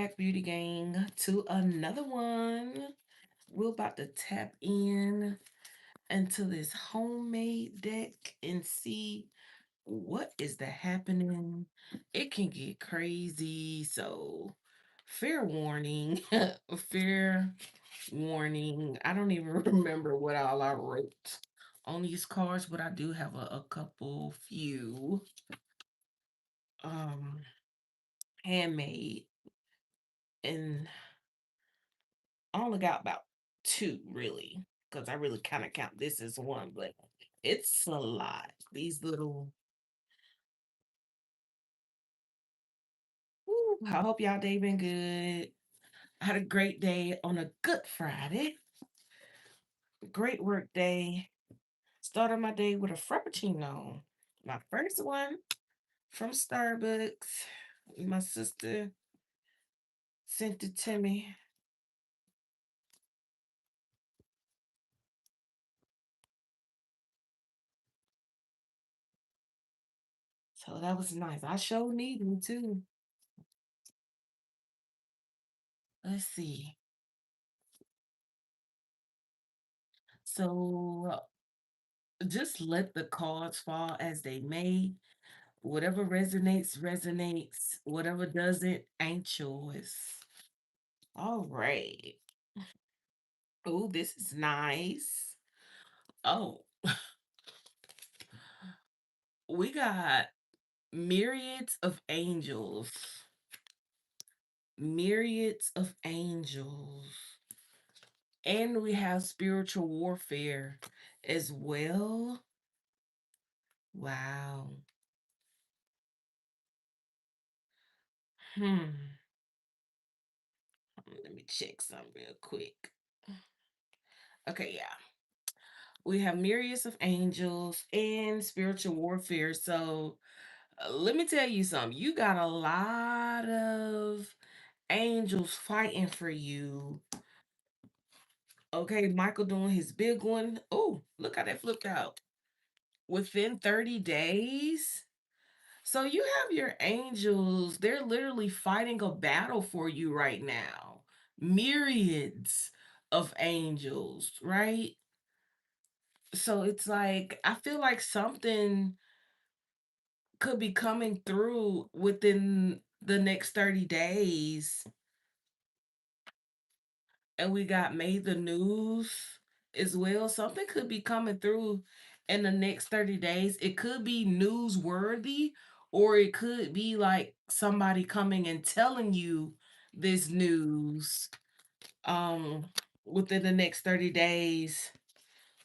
back, Beauty Gang, to another one. We're about to tap in into this homemade deck and see what is the happening. It can get crazy, so fair warning. Fair warning. I don't even remember what all I wrote on these cards, but I do have a couple few um handmade, and I only got about two really, because I really kind of count this as one, but it's a lot. These little. Woo, I hope y'all day been good. I had a great day on a Good Friday. Great work day. Started my day with a frappuccino. My first one from Starbucks. My sister sent it to me. So that was nice. I sure need me too. Let's see. So just let the cards fall as they may. Whatever resonates, resonates. Whatever doesn't, ain't yours. All right. Oh, this is nice. Oh, we got myriads of angels. Myriads of angels. And we have spiritual warfare as well. Wow. Hmm. Let me check something real quick. Okay, yeah. We have myriads of angels and spiritual warfare. So let me tell you something. You got a lot of angels fighting for you. Okay, Michael doing his big one. Oh, look how that flipped out. Within 30 days. So you have your angels, they're literally fighting a battle for you right now. Myriads of angels, right? So it's like, I feel like something could be coming through within the next 30 days. And we got made the news as well. Something could be coming through in the next 30 days. It could be newsworthy, or it could be like somebody coming and telling you this news um within the next 30 days.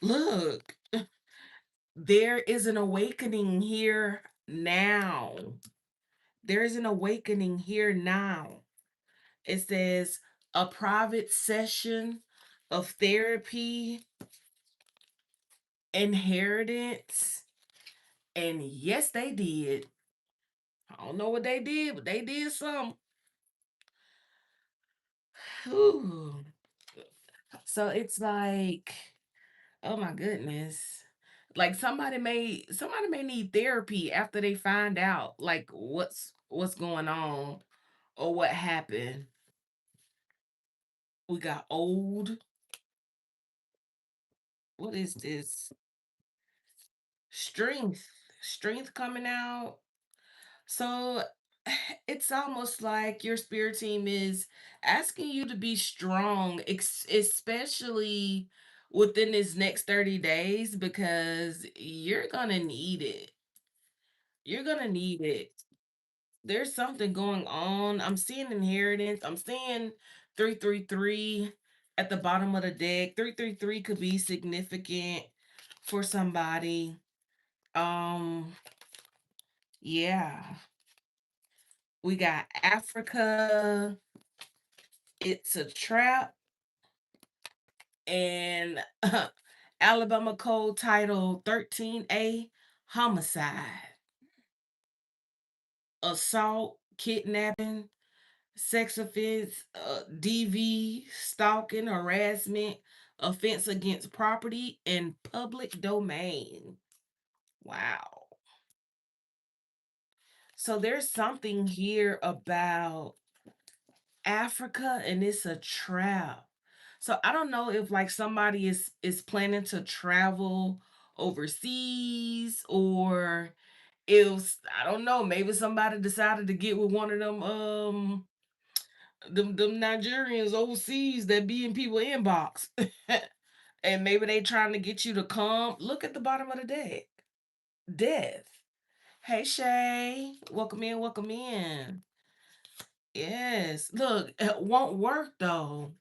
Look, there is an awakening here now. There is an awakening here now. It says a private session of therapy, inheritance, and yes, they did. I don't know what they did, but they did something. Whew. So it's like, oh my goodness. Like somebody may need therapy after they find out like what's going on or what happened. We got old. What is this? Strength. Strength coming out. So it's almost like your spirit team is asking you to be strong, especially within this next 30 days, because you're going to need it. You're going to need it. There's something going on. I'm seeing inheritance. I'm seeing 333 at the bottom of the deck. 333 could be significant for somebody. Um, yeah. We got Africa. It's a trap. And Alabama Code Title 13A, homicide, assault, kidnapping, sex offense, DV, stalking, harassment, offense against property, and public domain. Wow. So there's something here about Africa and it's a trap. So I don't know if like somebody is planning to travel overseas, or if I don't know, maybe somebody decided to get with one of them Nigerians overseas that be in people inbox. And maybe they trying to get you to come. Look at the bottom of the deck. Death. Hey Shay. Welcome in, welcome in. Yes. Look, it won't work though.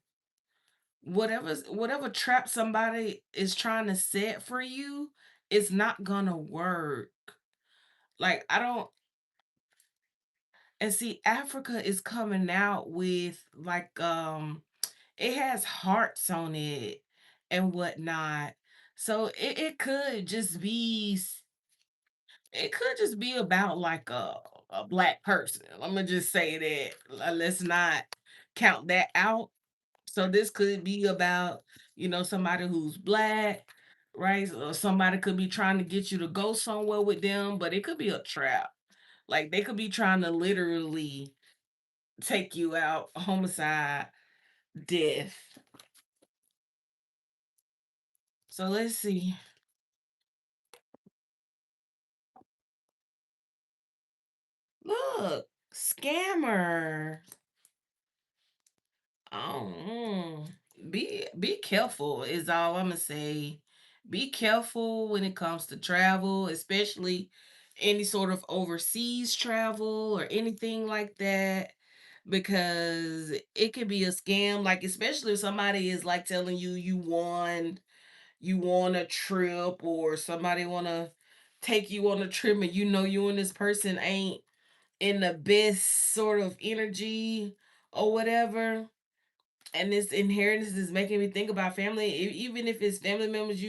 Whatever trap somebody is trying to set for you, it's not gonna work. Like I don't. And see, Africa is coming out with like it has hearts on it and whatnot. So it could just be about like a black person. I'm gonna just say that. Let's not count that out. So this could be about, somebody who's black, right? Or somebody could be trying to get you to go somewhere with them, but it could be a trap. Like they could be trying to literally take you out, homicide, death. So let's see. Look, scammer. Oh, be careful is all I'm gonna say. Be careful when it comes to travel, especially any sort of overseas travel or anything like that, because it could be a scam. Like especially if somebody is like telling you you want a trip, or somebody want to take you on a trip, and you and this person ain't in the best sort of energy or whatever. And this inheritance is making me think about family. Even if it's family members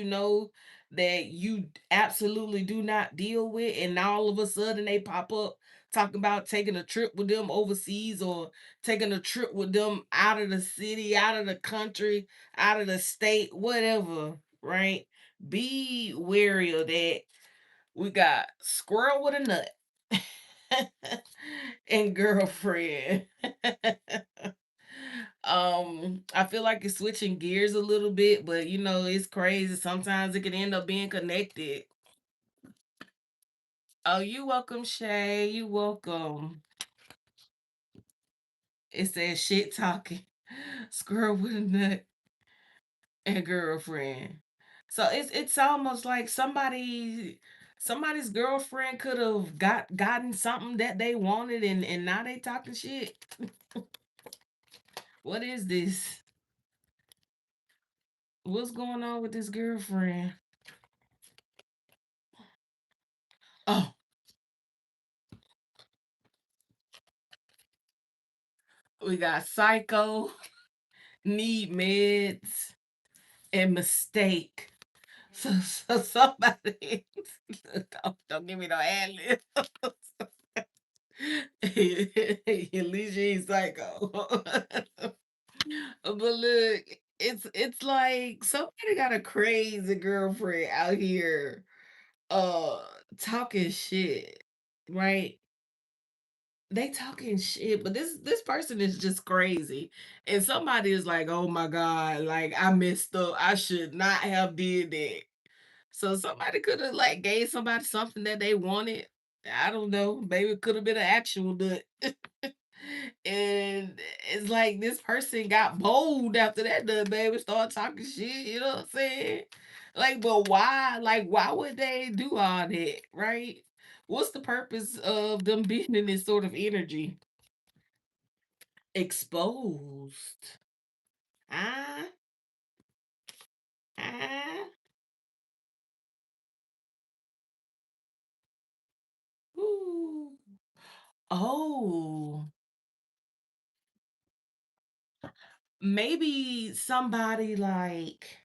that you absolutely do not deal with, and now all of a sudden they pop up talking about taking a trip with them overseas, or taking a trip with them out of the city, out of the country, out of the state, whatever, right? Be wary of that. We got squirrel with a nut and girlfriend. I feel like it's switching gears a little bit, but it's crazy. Sometimes it can end up being connected. Oh, you welcome, Shay. You welcome. It says shit talking. Squirrel with a nut and girlfriend. So it's almost like somebody's girlfriend could have gotten something that they wanted, and now they talking shit. What is this? What's going on with this girlfriend? Oh, we got psycho, need meds, and mistake. So somebody don't give me no ad lib. At least you ain't psycho. But look, it's like somebody got a crazy girlfriend out here uh talking shit, right? They talking shit, but this person is just crazy. And somebody is like, "Oh my god, like I messed up. I should not have did that." So somebody could have like gave somebody something that they wanted. I don't know. Maybe it could have been an actual nut. And it's like this person got bold after that nut, baby. Start talking shit. You know what I'm saying? Like, but why? Like, why would they do all that? Right? What's the purpose of them being in this sort of energy? Exposed. Ah, ah. Ooh. Oh. Maybe somebody like,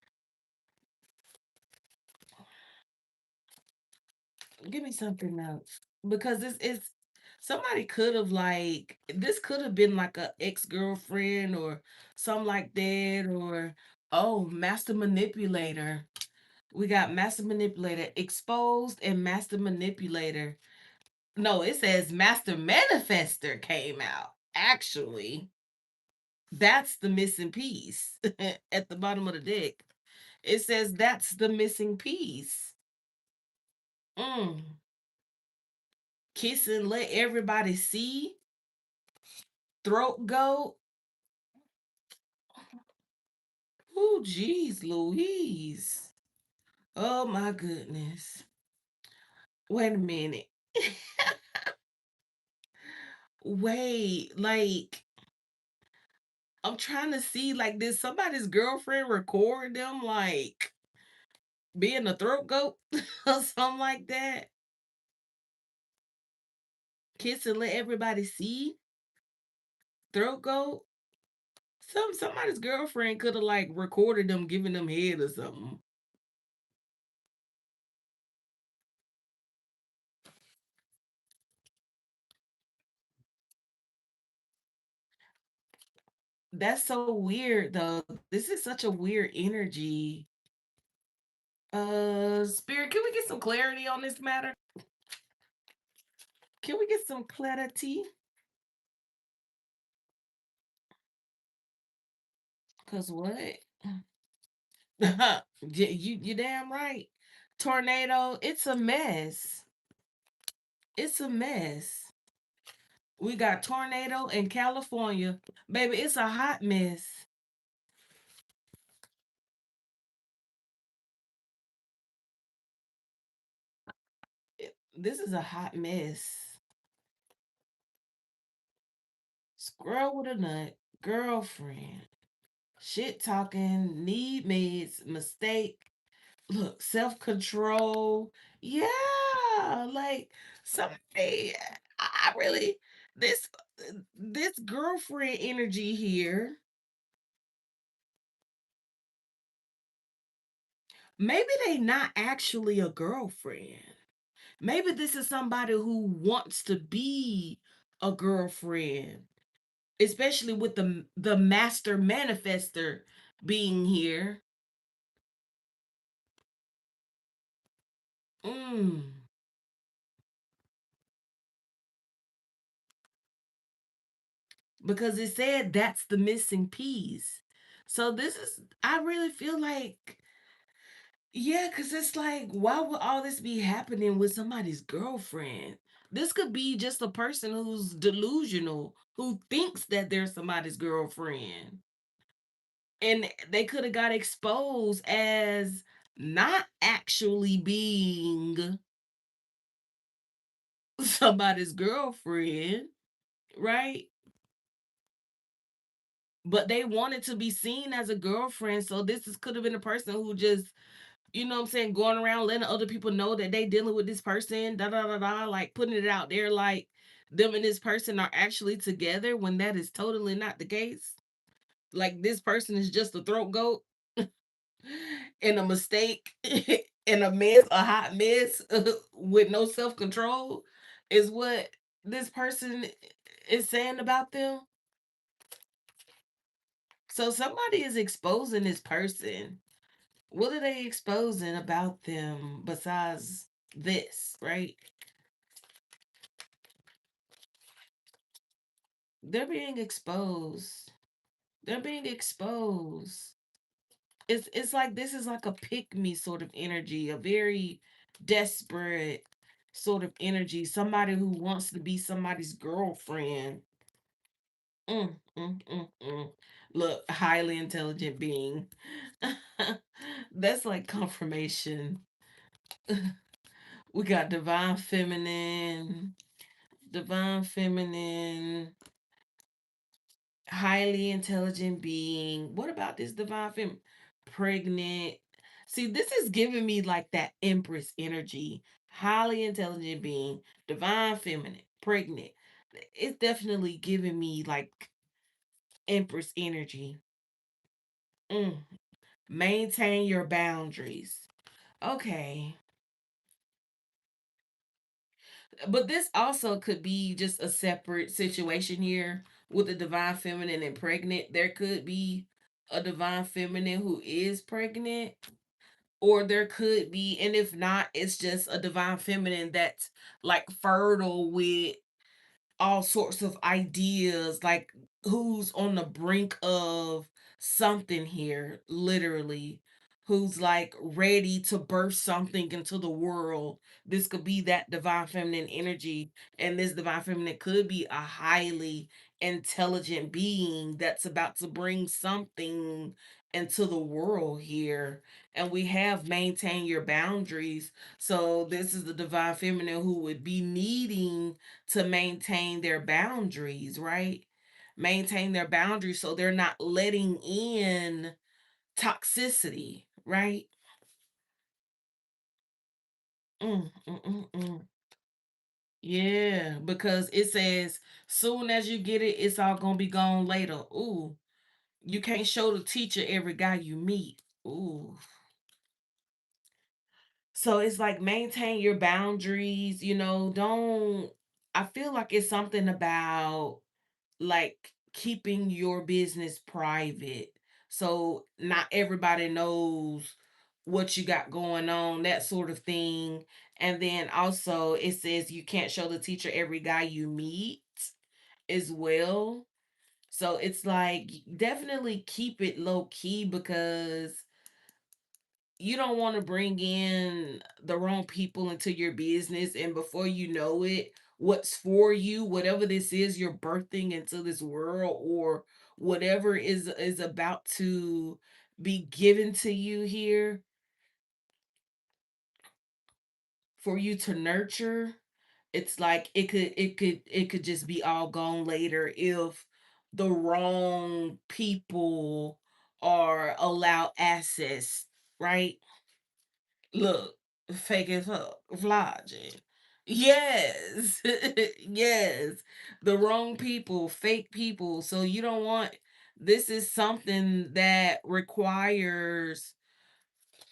give me something else, because this is somebody could have like, this could have been like a ex-girlfriend or something like that, or oh, master manipulator. We got master manipulator, exposed, and master manipulator. No, it says master manifester came out actually. That's the missing piece at the bottom of the deck. It says that's the missing piece. Mm. Kiss and let everybody see. Throat goat. Oh, geez, Louise. Oh, my goodness. Wait a minute. Wait, like, I'm trying to see, like, did somebody's girlfriend record them, like, being a throat goat or something like that? Kiss and let everybody see? Throat goat? Somebody's girlfriend could have, like, recorded them giving them head or something. That's so weird, though. This is such a weird energy. Spirit, can we get some clarity on this matter? Can we get some clarity? Cause what? You damn right. Tornado, it's a mess. It's a mess. We got tornado in California. Baby, it's a hot mess. This is a hot mess. Squirrel with a nut, girlfriend, shit talking, need meds, mistake, look, self control. Yeah, like somebody. I really this this girlfriend energy here. Maybe they not actually a girlfriend. Maybe this is somebody who wants to be a girlfriend, especially with the master manifester being here. Mm. Because it said that's the missing piece. So this is I really feel like yeah, cuz it's like why would all this be happening with somebody's girlfriend? This could be just a person who's delusional, who thinks that they're somebody's girlfriend. And they could have got exposed as not actually being somebody's girlfriend, right? But they wanted to be seen as a girlfriend. So this is could have been a person who just, you know what I'm saying, going around letting other people know that they dealing with this person, da da da da, like putting it out there like them and this person are actually together when that is totally not the case. Like this person is just a throat goat and a mistake and a mess, a hot mess with no self-control is what this person is saying about them. So somebody is exposing this person. What are they exposing about them besides this, right? They're being exposed. They're being exposed. It's like this is like a pick me sort of energy, a very desperate sort of energy. Somebody who wants to be somebody's girlfriend. Mm. Look, highly intelligent being. That's like confirmation. We got divine feminine, highly intelligent being. What about this divine feminine? Pregnant. See, this is giving me like that empress energy. Highly intelligent being, divine feminine, pregnant. It's definitely giving me like empress energy. Mm. Maintain your boundaries. Okay. But this also could be just a separate situation here with the divine feminine and pregnant. There could be a divine feminine who is pregnant, or there could be, and if not, it's just a divine feminine that's like fertile with all sorts of ideas, like who's on the brink of something here, literally, who's like ready to birth something into the world. This could be that divine feminine energy, and this divine feminine could be a highly intelligent being that's about to bring something into the world here. And we have maintain your boundaries. So this is the divine feminine who would be needing to maintain their boundaries, right? Maintain their boundaries so they're not letting in toxicity, right? Mm. Yeah, because it says soon as you get it, it's all gonna be gone later. Ooh, you can't show the teacher every guy you meet. Ooh, so it's like maintain your boundaries. Don't. I feel like it's something about like keeping your business private, so not everybody knows what you got going on, that sort of thing. And then also it says you can't show the teacher every guy you meet as well. So it's like definitely keep it low key, because you don't want to bring in the wrong people into your business, and before you know it, what's for you, whatever this is you're birthing into this world, or whatever is about to be given to you here for you to nurture, it's like it could just be all gone later if the wrong people are allowed access, right? Look, fake as fuck, flogging. Yes, yes, the wrong people, fake people. So you don't want. This is something that requires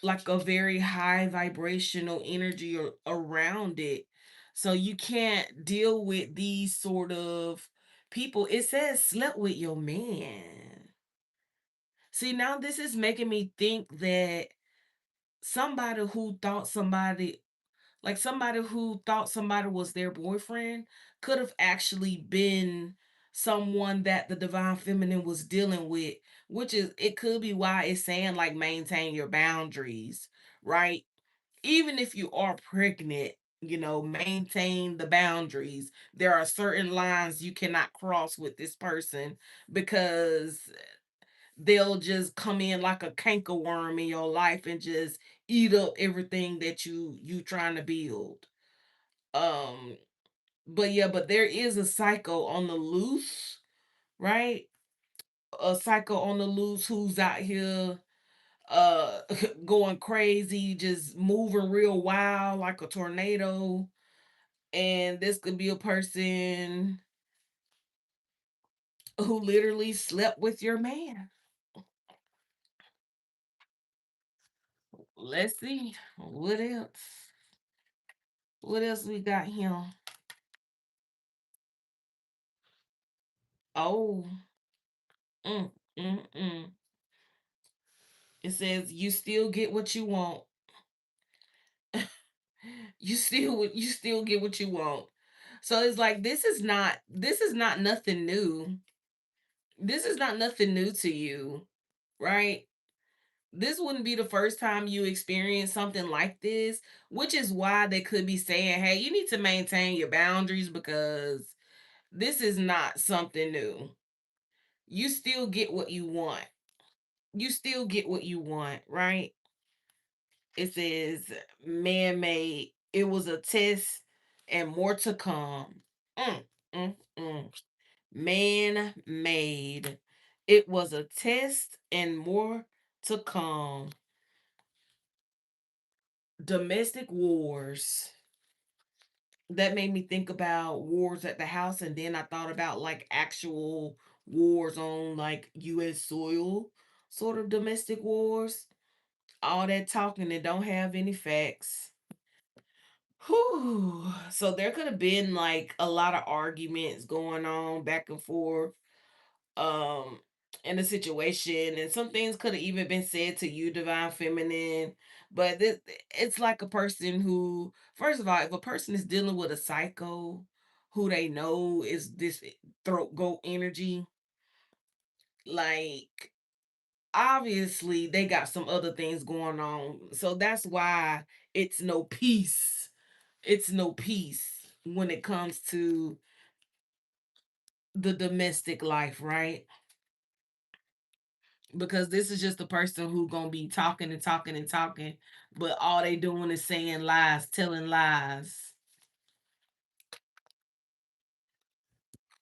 like a very high vibrational energy around it. So you can't deal with these sort of people. It says slept with your man. See, now this is making me think that somebody who thought somebody somebody who thought somebody was their boyfriend could have actually been someone that the divine feminine was dealing with, which is it could be why it's saying like maintain your boundaries, right? Even if you are pregnant, maintain the boundaries. There are certain lines you cannot cross with this person, because they'll just come in like a cankerworm in your life and just eat up everything that you trying to build. um but yeah, but there is a psycho on the loose, right? A psycho on the loose who's out here uh going crazy, just moving real wild like a tornado. And this could be a person who literally slept with your man. Let's see what else we got here. Oh. mm, mm. It says you still get what you want. You still get what you want. So it's like this is not nothing new. This is not nothing new to you, right? This wouldn't be the first time you experience something like this, which is why they could be saying, "Hey, you need to maintain your boundaries because this is not something new. You still get what you want. You still get what you want, right?" It says man made. It was a test and more to come. Mm, mm. Man made. It was a test and more to come. Domestic wars. That made me think about wars at the house, and then I thought about like actual wars on like US soil, sort of domestic wars. All that talking that don't have any facts. Whew. So there could have been like a lot of arguments going on back and forth um in the situation, and some things could have even been said to you, divine feminine. But it's like a person who, first of all, if a person is dealing with a psycho who they know is this throat goat energy, Like, obviously, they got some other things going on. So that's why it's no peace. It's no peace when it comes to the domestic life, right? Because this is just a person who gonna be talking and talking and talking, but all they doing is saying lies, telling lies.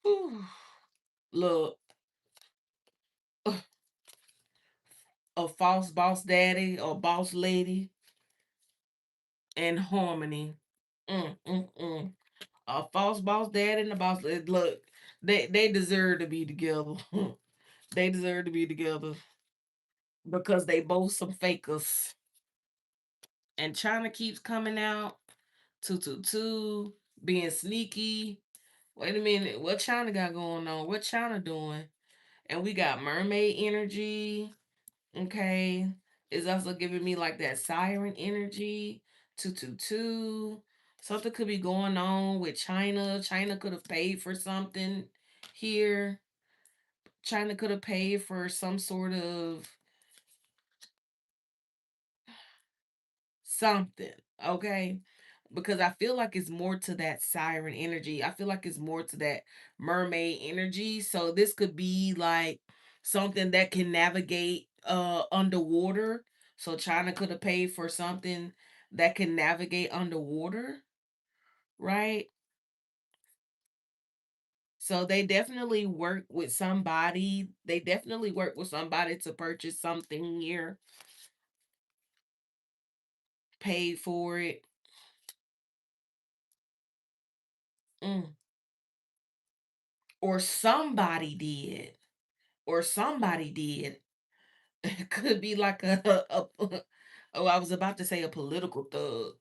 Whew. Look, a false boss daddy or boss lady and harmony. Mm. A false boss daddy and a boss lady. Look, they deserve to be together. They deserve to be together because they both some fakers. And China keeps coming out. 222 being sneaky. Wait a minute, what China got going on? What China doing? And we got mermaid energy. Okay. It's also giving me like that siren energy. 222. Something could be going on with China. China could have paid for something here. China could have paid for some sort of something. Okay. Because I feel like it's more to that siren energy. I feel like it's more to that mermaid energy. So this could be like something that can navigate underwater. So China could have paid for something that can navigate underwater, right? So they definitely work with somebody. They definitely work with somebody to purchase something here, paid for it. Mm. Or somebody did. Or somebody did. It could be like oh, I was about to say a political thug.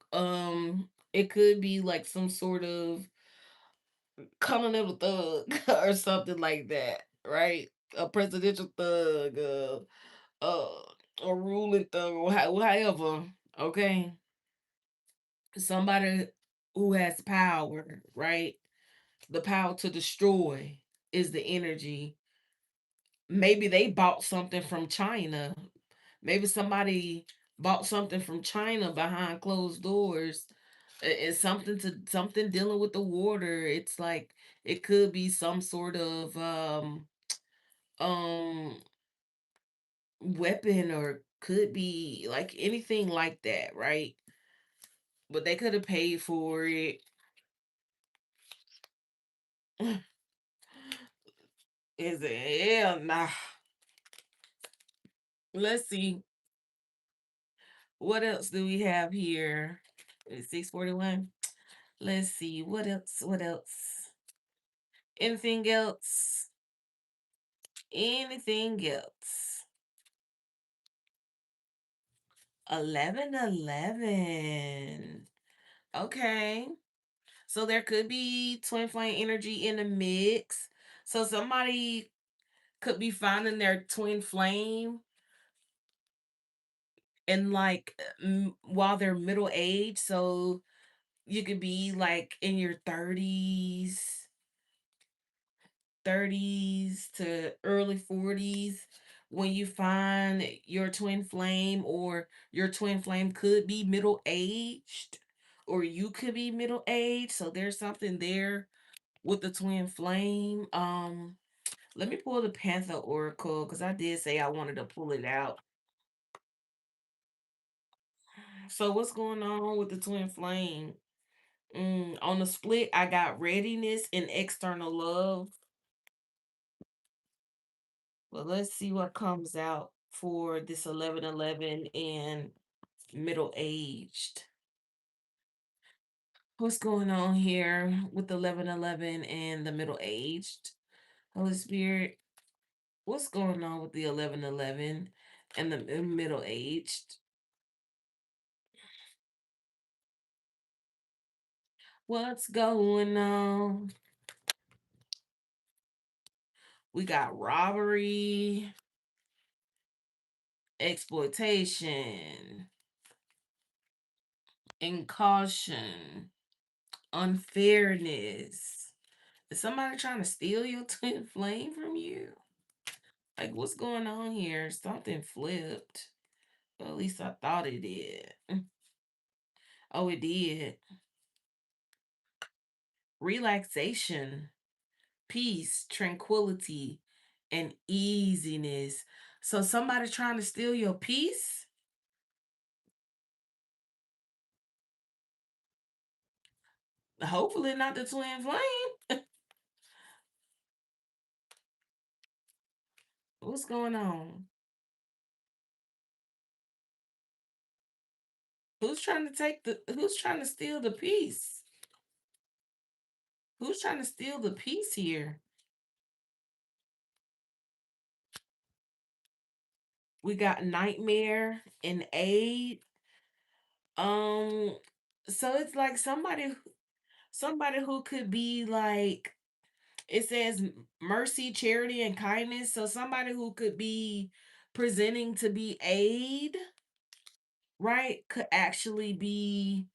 It could be like some sort of continental thug or something like that, right? A presidential thug, uh, a ruling thug, or however. Okay, somebody who has power, right? The power to destroy is the energy. Maybe they bought something from China. Maybe somebody bought something from China behind closed doors. It's something dealing with the water. It's like it could be some sort of um weapon, or could be like anything like that, right? But they could have paid for it. Is it? Yeah, nah. Let's see. What else do we have here? It's 641. Let's see. What else? What else? Anything else? Anything else? 1111. Okay. So there could be twin flame energy in the mix. So somebody could be finding their twin flame and like while they're middle age. So you could be like in your 30s to early 40s when you find your twin flame, or your twin flame could be middle aged, or you could be middle aged. So there's something there with the twin flame. Let me pull the Panther Oracle because I did say I wanted to pull it out. So what's going on with the twin flame? On the split, I got readiness and external love. Well, let's see what comes out for this 1111 and middle aged. What's going on here with the 1111 and the middle aged? Holy Spirit, what's going on with the 1111 and the middle aged? What's going on? We got robbery, exploitation, incaution, unfairness. Is somebody trying to steal your twin flame from you? Like, what's going on here? Something flipped. Well, at least I thought it did. Oh, it did. Relaxation, peace, tranquility, and easiness. So somebody trying to steal your peace? Hopefully not the twin flame. What's going on? Who's trying to steal the peace? Who's trying to steal the peace here? We got nightmare and aid. Um so it's like somebody who could be like, it says mercy, charity, and kindness. So somebody who could be presenting to be aid, right? Could actually be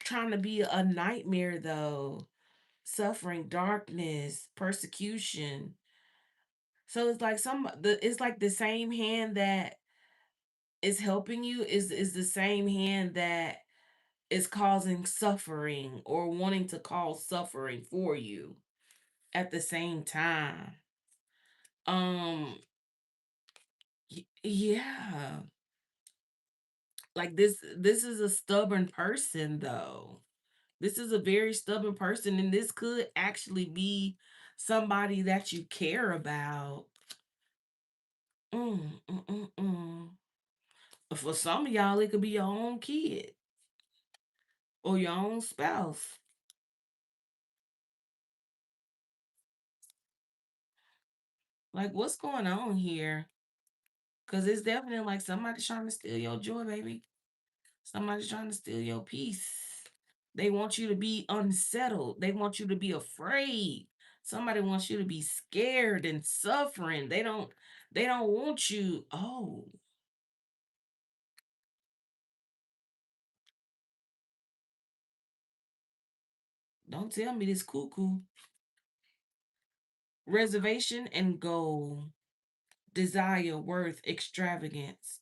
trying to be a nightmare though. Suffering, darkness, persecution. So it's like it's like the same hand that is helping you is the same hand that is causing suffering or wanting to cause suffering for you at the same time. Um yeah. Like this is a stubborn person though. This is a very stubborn person, and this could actually be somebody that you care about. Mm, mm, mm, mm. For some of y'all, it could be your own kid or your own spouse. Like, what's going on here? Because it's definitely like somebody's trying to steal your joy, baby. Somebody's trying to steal your peace. They want you to be unsettled. They want you to be afraid. Somebody wants you to be scared and suffering. They don't want you. Oh, don't tell me this cuckoo. Reservation and goal, desire, worth, extravagance,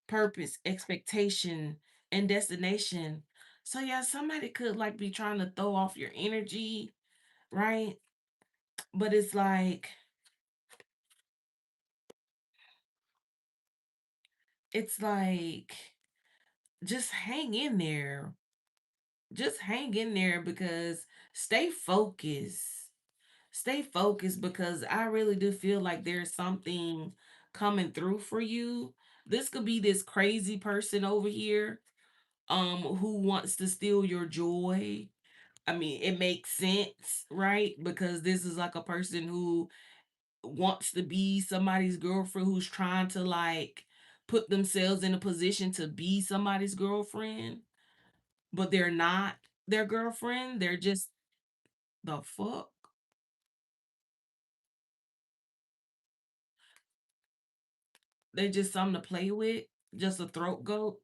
purpose, expectation, and destination. So yeah, somebody could like be trying to throw off your energy, right? But it's like just hang in there. Just hang in there because stay focused. Stay focused because I really do feel like there's something coming through for you. This could be this crazy person over here who wants to steal your joy. I mean, it makes sense, right? Because this is like a person who wants to be somebody's girlfriend, who's trying to like put themselves in a position to be somebody's girlfriend, but they're not their girlfriend. They're just the fuck. They just something to play with, just a throat goat.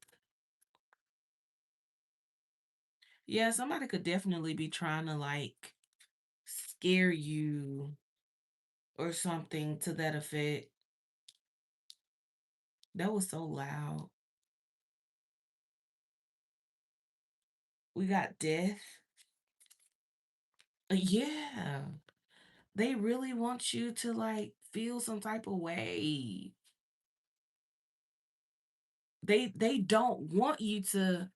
Yeah, somebody could definitely be trying to like scare you or something to that effect. That was so loud. We got death. Yeah. They really want you to like feel some type of way. They don't want you to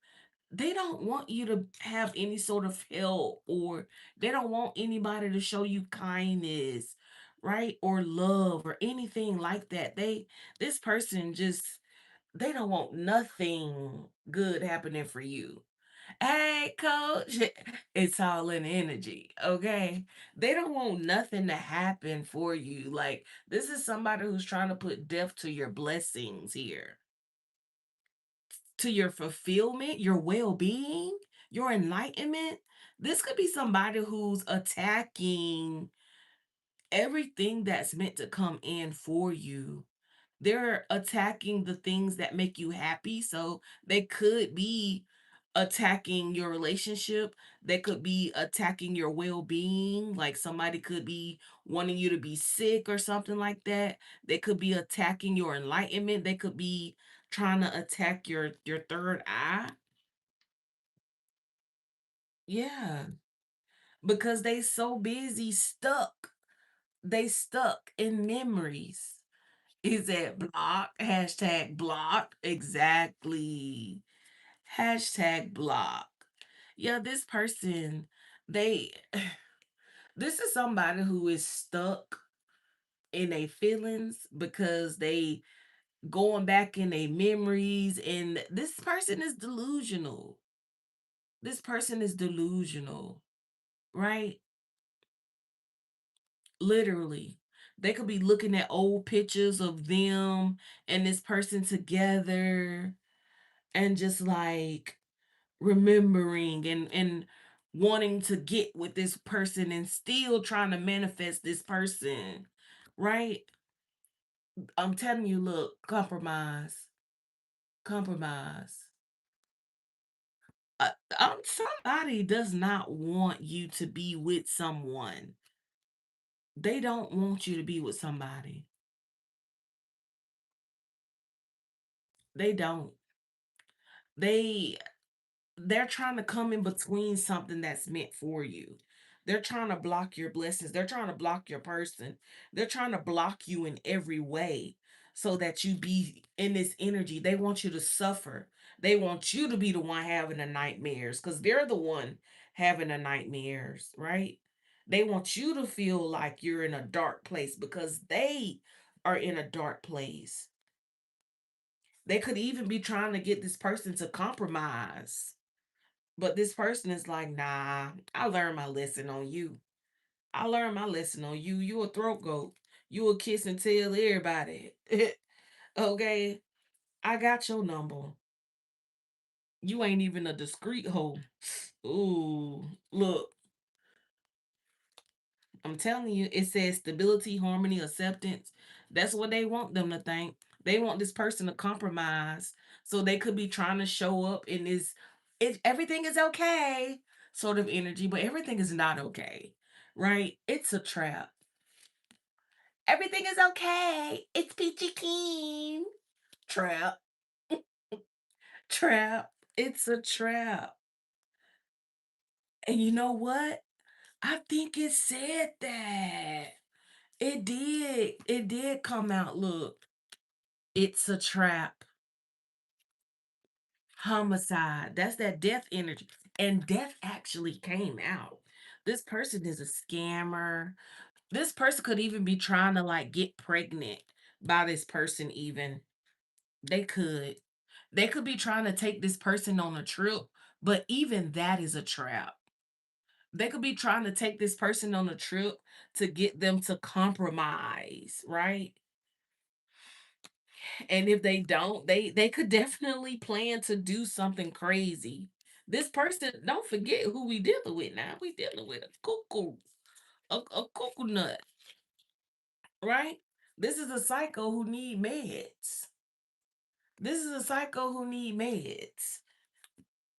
they don't want you to have any sort of help, or they don't want anybody to show you kindness, right? Or love or anything like that. This person just they don't want nothing good happening for you. Hey, coach, it's all in energy, okay? They don't want nothing to happen for you. Like, this is somebody who's trying to put death to your blessings here, to your fulfillment, your well being, your enlightenment. This could be somebody who's attacking everything that's meant to come in for you. They're attacking the things that make you happy. So they could be attacking your relationship. They could be attacking your well-being. Like somebody could be wanting you to be sick or something like that. They could be attacking your enlightenment. They could be trying to attack your third eye. Yeah, because they so busy stuck. They stuck in memories. Is that block? Hashtag block. Exactly. Hashtag block. Yeah, this person, they this is somebody who is stuck in their feelings because they going back in their memories, and this person is delusional. This person is delusional, right? Literally. They could be looking at old pictures of them and this person together and just like remembering and wanting to get with this person and still trying to manifest this person, right? I'm telling you, look, compromise, compromise. Somebody does not want you to be with someone. They don't want you to be with somebody. They don't. They they're trying to come in between something that's meant for you. They're trying to block your blessings. They're trying to block your person. They're trying to block you in every way so that you be in this energy. They want you to suffer. They want you to be the one having the nightmares because they're the one having the nightmares, right? They want you to feel like you're in a dark place because they are in a dark place. They could even be trying to get this person to compromise, but this person is like, nah, I learned my lesson on you. I learned my lesson on you. You a throat goat. You a kiss and tell everybody. Okay? I got your number. You ain't even a discreet hoe. Ooh. Look, I'm telling you, it says stability, harmony, acceptance. That's what they want them to think. They want this person to compromise. So they could be trying to show up in this everything is okay sort of energy, but everything is not okay. Right? It's a trap. Everything is okay. It's peachy keen. Trap. Trap. It's a trap. And you know what? I think it said that. It did. It did come out. Look, it's a trap. Homicide. That's that death energy. And death actually came out. This person is a scammer. This person could even be trying to like get pregnant by this person, even. They could. They could be trying to take this person on a trip, but even that is a trap. They could be trying to take this person on a trip to get them to compromise, right? And if they don't, they could definitely plan to do something crazy. This person, don't forget who we dealing with now. We dealing with a cuckoo, a cuckoo nut, right? This is a psycho who need meds. This is a psycho who need meds.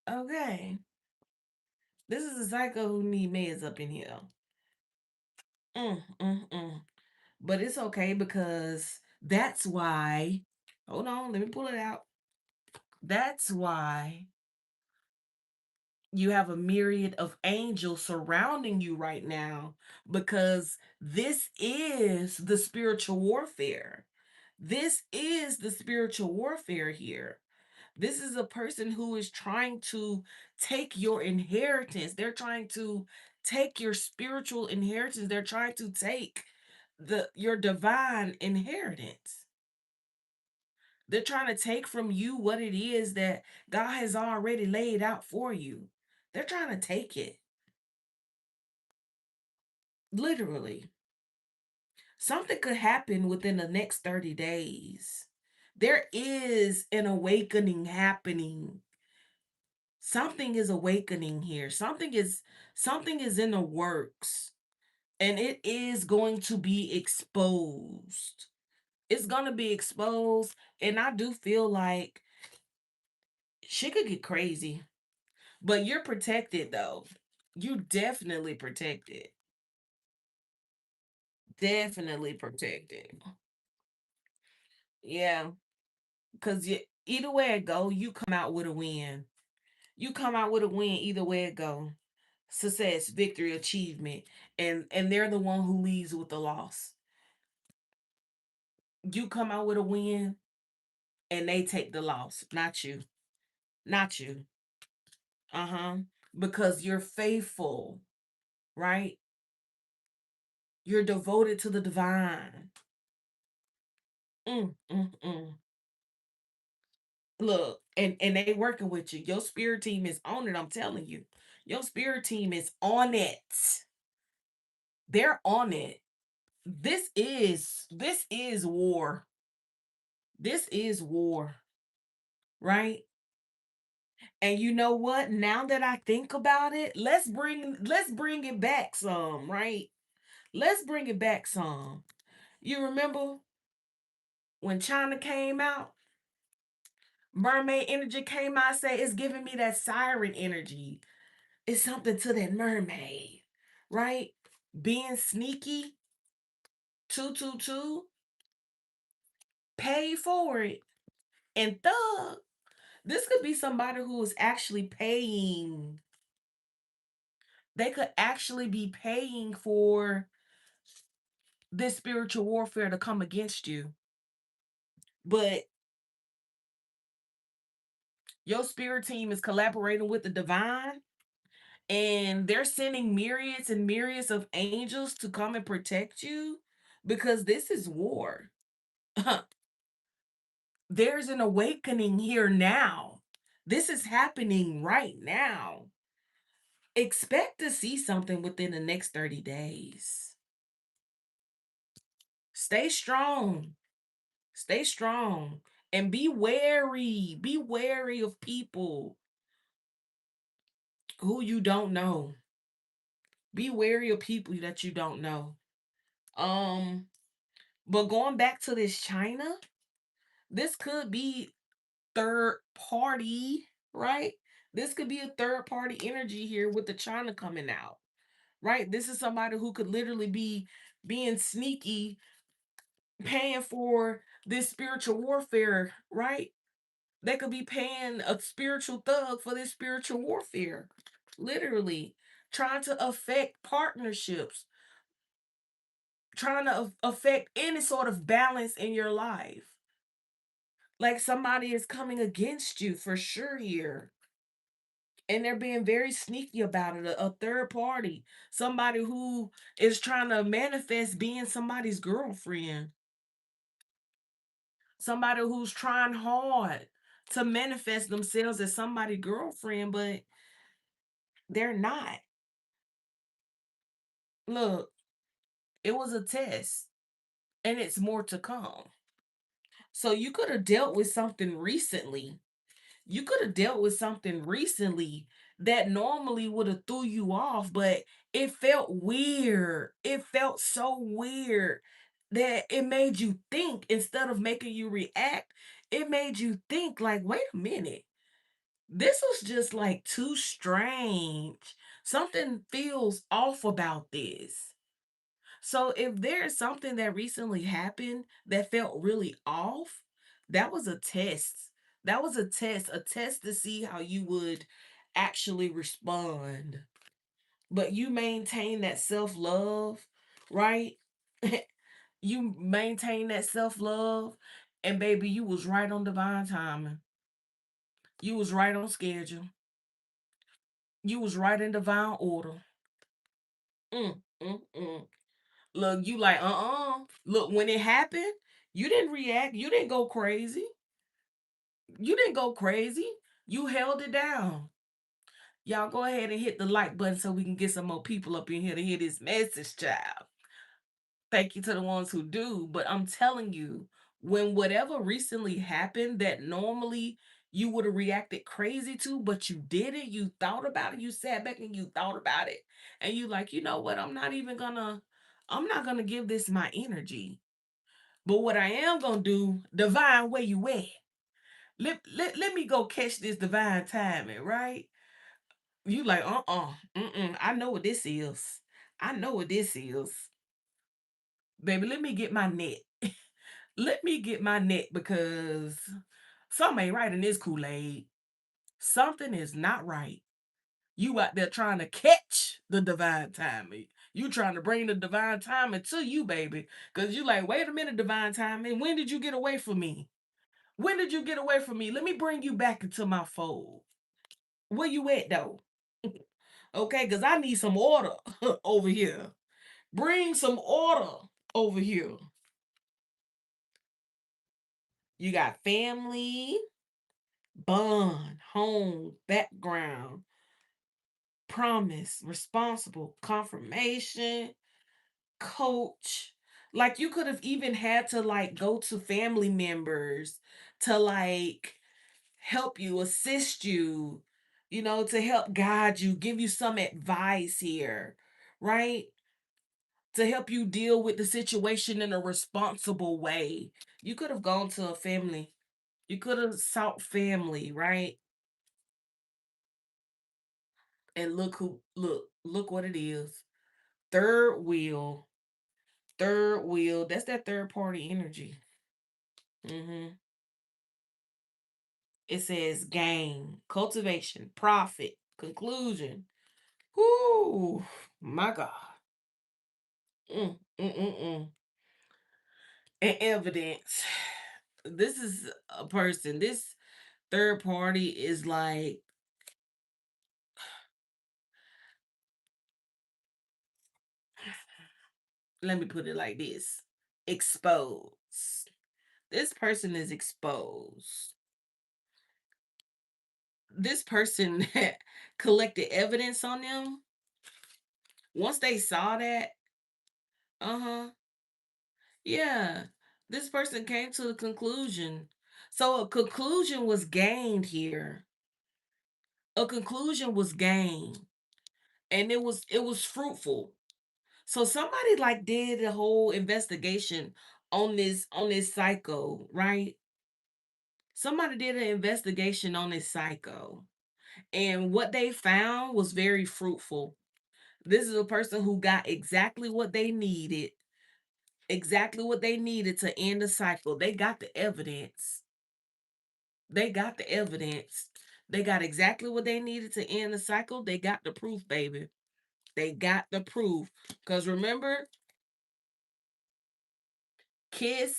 Okay. This is a psycho who need meds up in here. Mm. But it's okay because that's why. Hold on, let me pull it out. That's why you have a myriad of angels surrounding you right now because this is the spiritual warfare. This is the spiritual warfare here. This is a person who is trying to take your inheritance. They're trying to take your spiritual inheritance. They're trying to take the your divine inheritance. They're trying to take from you what it is that God has already laid out for you. They're trying to take it. Literally. Something could happen within the next 30 days. There is an awakening happening. Something is awakening here. Something is in the works, and it is going to be exposed. It's going to be exposed, and I do feel like shit could get crazy. But you're protected though. You definitely protected. Definitely protected. Yeah. Cause either way it go, you come out with a win. You come out with a win either way it go. Success, victory, achievement. And they're the one who leaves with the loss. You come out with a win and they take the loss. Not you. Not you. Uh-huh. Because you're faithful, right? You're devoted to the divine. Mm. Look, and they working with you. Your spirit team is on it, I'm telling you. Your spirit team is on it. They're on it. This is war. This is war, right? And you know what? Now that I think about it, let's bring it back some, right? Let's bring it back some. You remember when China came out, mermaid energy came out, say it's giving me that siren energy. It's something to that mermaid, right? Being sneaky, 222, pay for it. And thug, this could be somebody who is actually paying. They could actually be paying for this spiritual warfare to come against you. But your spirit team is collaborating with the divine, and they're sending myriads and myriads of angels to come and protect you because this is war. There's an awakening here now. This is happening right now. Expect to see something within the next 30 days. Stay strong. Stay strong. And be wary. Be wary of people who you don't know. Be wary of people that you don't know. Um, but going back to this China, this could be third party, right? This could be a third party energy here with the China coming out, right? This is somebody who could literally be being sneaky, paying for this spiritual warfare, right? They could be paying a spiritual thug for this spiritual warfare, literally trying to affect partnerships, trying to affect any sort of balance in your life. Like somebody is coming against you for sure here. And they're being very sneaky about it. A third party, somebody who is trying to manifest being somebody's girlfriend, somebody who's trying hard to manifest themselves as somebody's girlfriend, but they're not. Look, it was a test, and it's more to come. So you could have dealt with something recently. You could have dealt with something recently that normally would have threw you off, but it felt weird. It felt so weird that it made you think instead of making you react. It made you think like, wait a minute. This was just like too strange. Something feels off about this. So if there's something that recently happened that felt really off, that was a test. That was a test to see how you would actually respond. But you maintain that self-love, right? You maintain that self-love, and baby, you was right on divine timing. You was right on schedule. You was right in divine order. Mm. Look, you like, Look, when it happened, you didn't react. You didn't go crazy. You didn't go crazy. You held it down. Y'all go ahead and hit the like button so we can get some more people up in here to hear this message, child. Thank you to the ones who do. But I'm telling you, when whatever recently happened that normally you would have reacted crazy to, but you didn't, you thought about it, you sat back and you thought about it. And you like, you know what? I'm not gonna give this my energy. But what I am gonna do, divine, where you at? Let me go catch this divine timing, right? You like, mm-mm, I know what this is. I know what this is. Baby, let me get my net. Let me get my net because something ain't right in this Kool-Aid. Something is not right. You out there trying to catch the divine timing. You trying to bring the divine timing to you, baby. Because you like, wait a minute, divine timing. When did you get away from me? When did you get away from me? Let me bring you back into my fold. Where you at, though? Okay, because I need some order over here. Bring some order over here. You got family, bond, home, background, promise, responsible, confirmation, coach. Like you could have even had to like go to family members to like help you, assist you, to help guide you, give you some advice here, right? To help you deal with the situation in a responsible way. You could have gone to a family. You could have sought family, right? And look what it is. Third wheel. Third wheel. That's that third party energy. Hmm. It says gain, cultivation, profit, conclusion. Whoo, my God. Mm, mm, mm, mm. And evidence. This is a person. This third party is like, let me put it like this, exposed. This person is exposed. This person collected evidence on them. Once they saw that, uh huh, yeah, this person came to a conclusion. So a conclusion was gained here. A conclusion was gained, and it was fruitful. So somebody like did a whole investigation on this psycho, right? Somebody did an investigation on this psycho, and what they found was very fruitful. This is a person who got exactly what they needed to end the cycle. They got the evidence. They got the evidence. They got exactly what they needed to end the cycle. They got the proof, baby. They got the proof. Because remember, kiss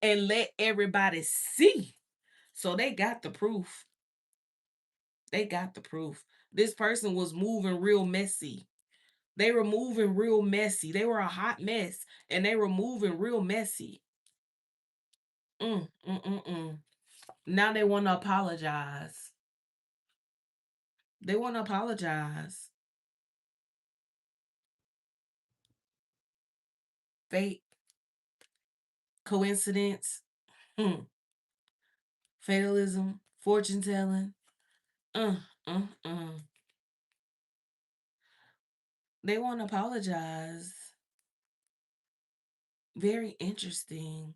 and let everybody see. So they got the proof. They got the proof. This person was moving real messy. They were moving real messy. They were a hot mess and they were moving real messy. Mm, mm, mm, mm. Now they want to apologize. They want to apologize. Fate, coincidence, hmm, fatalism, fortune telling. Uh, uh, uh. They want to apologize. Very interesting.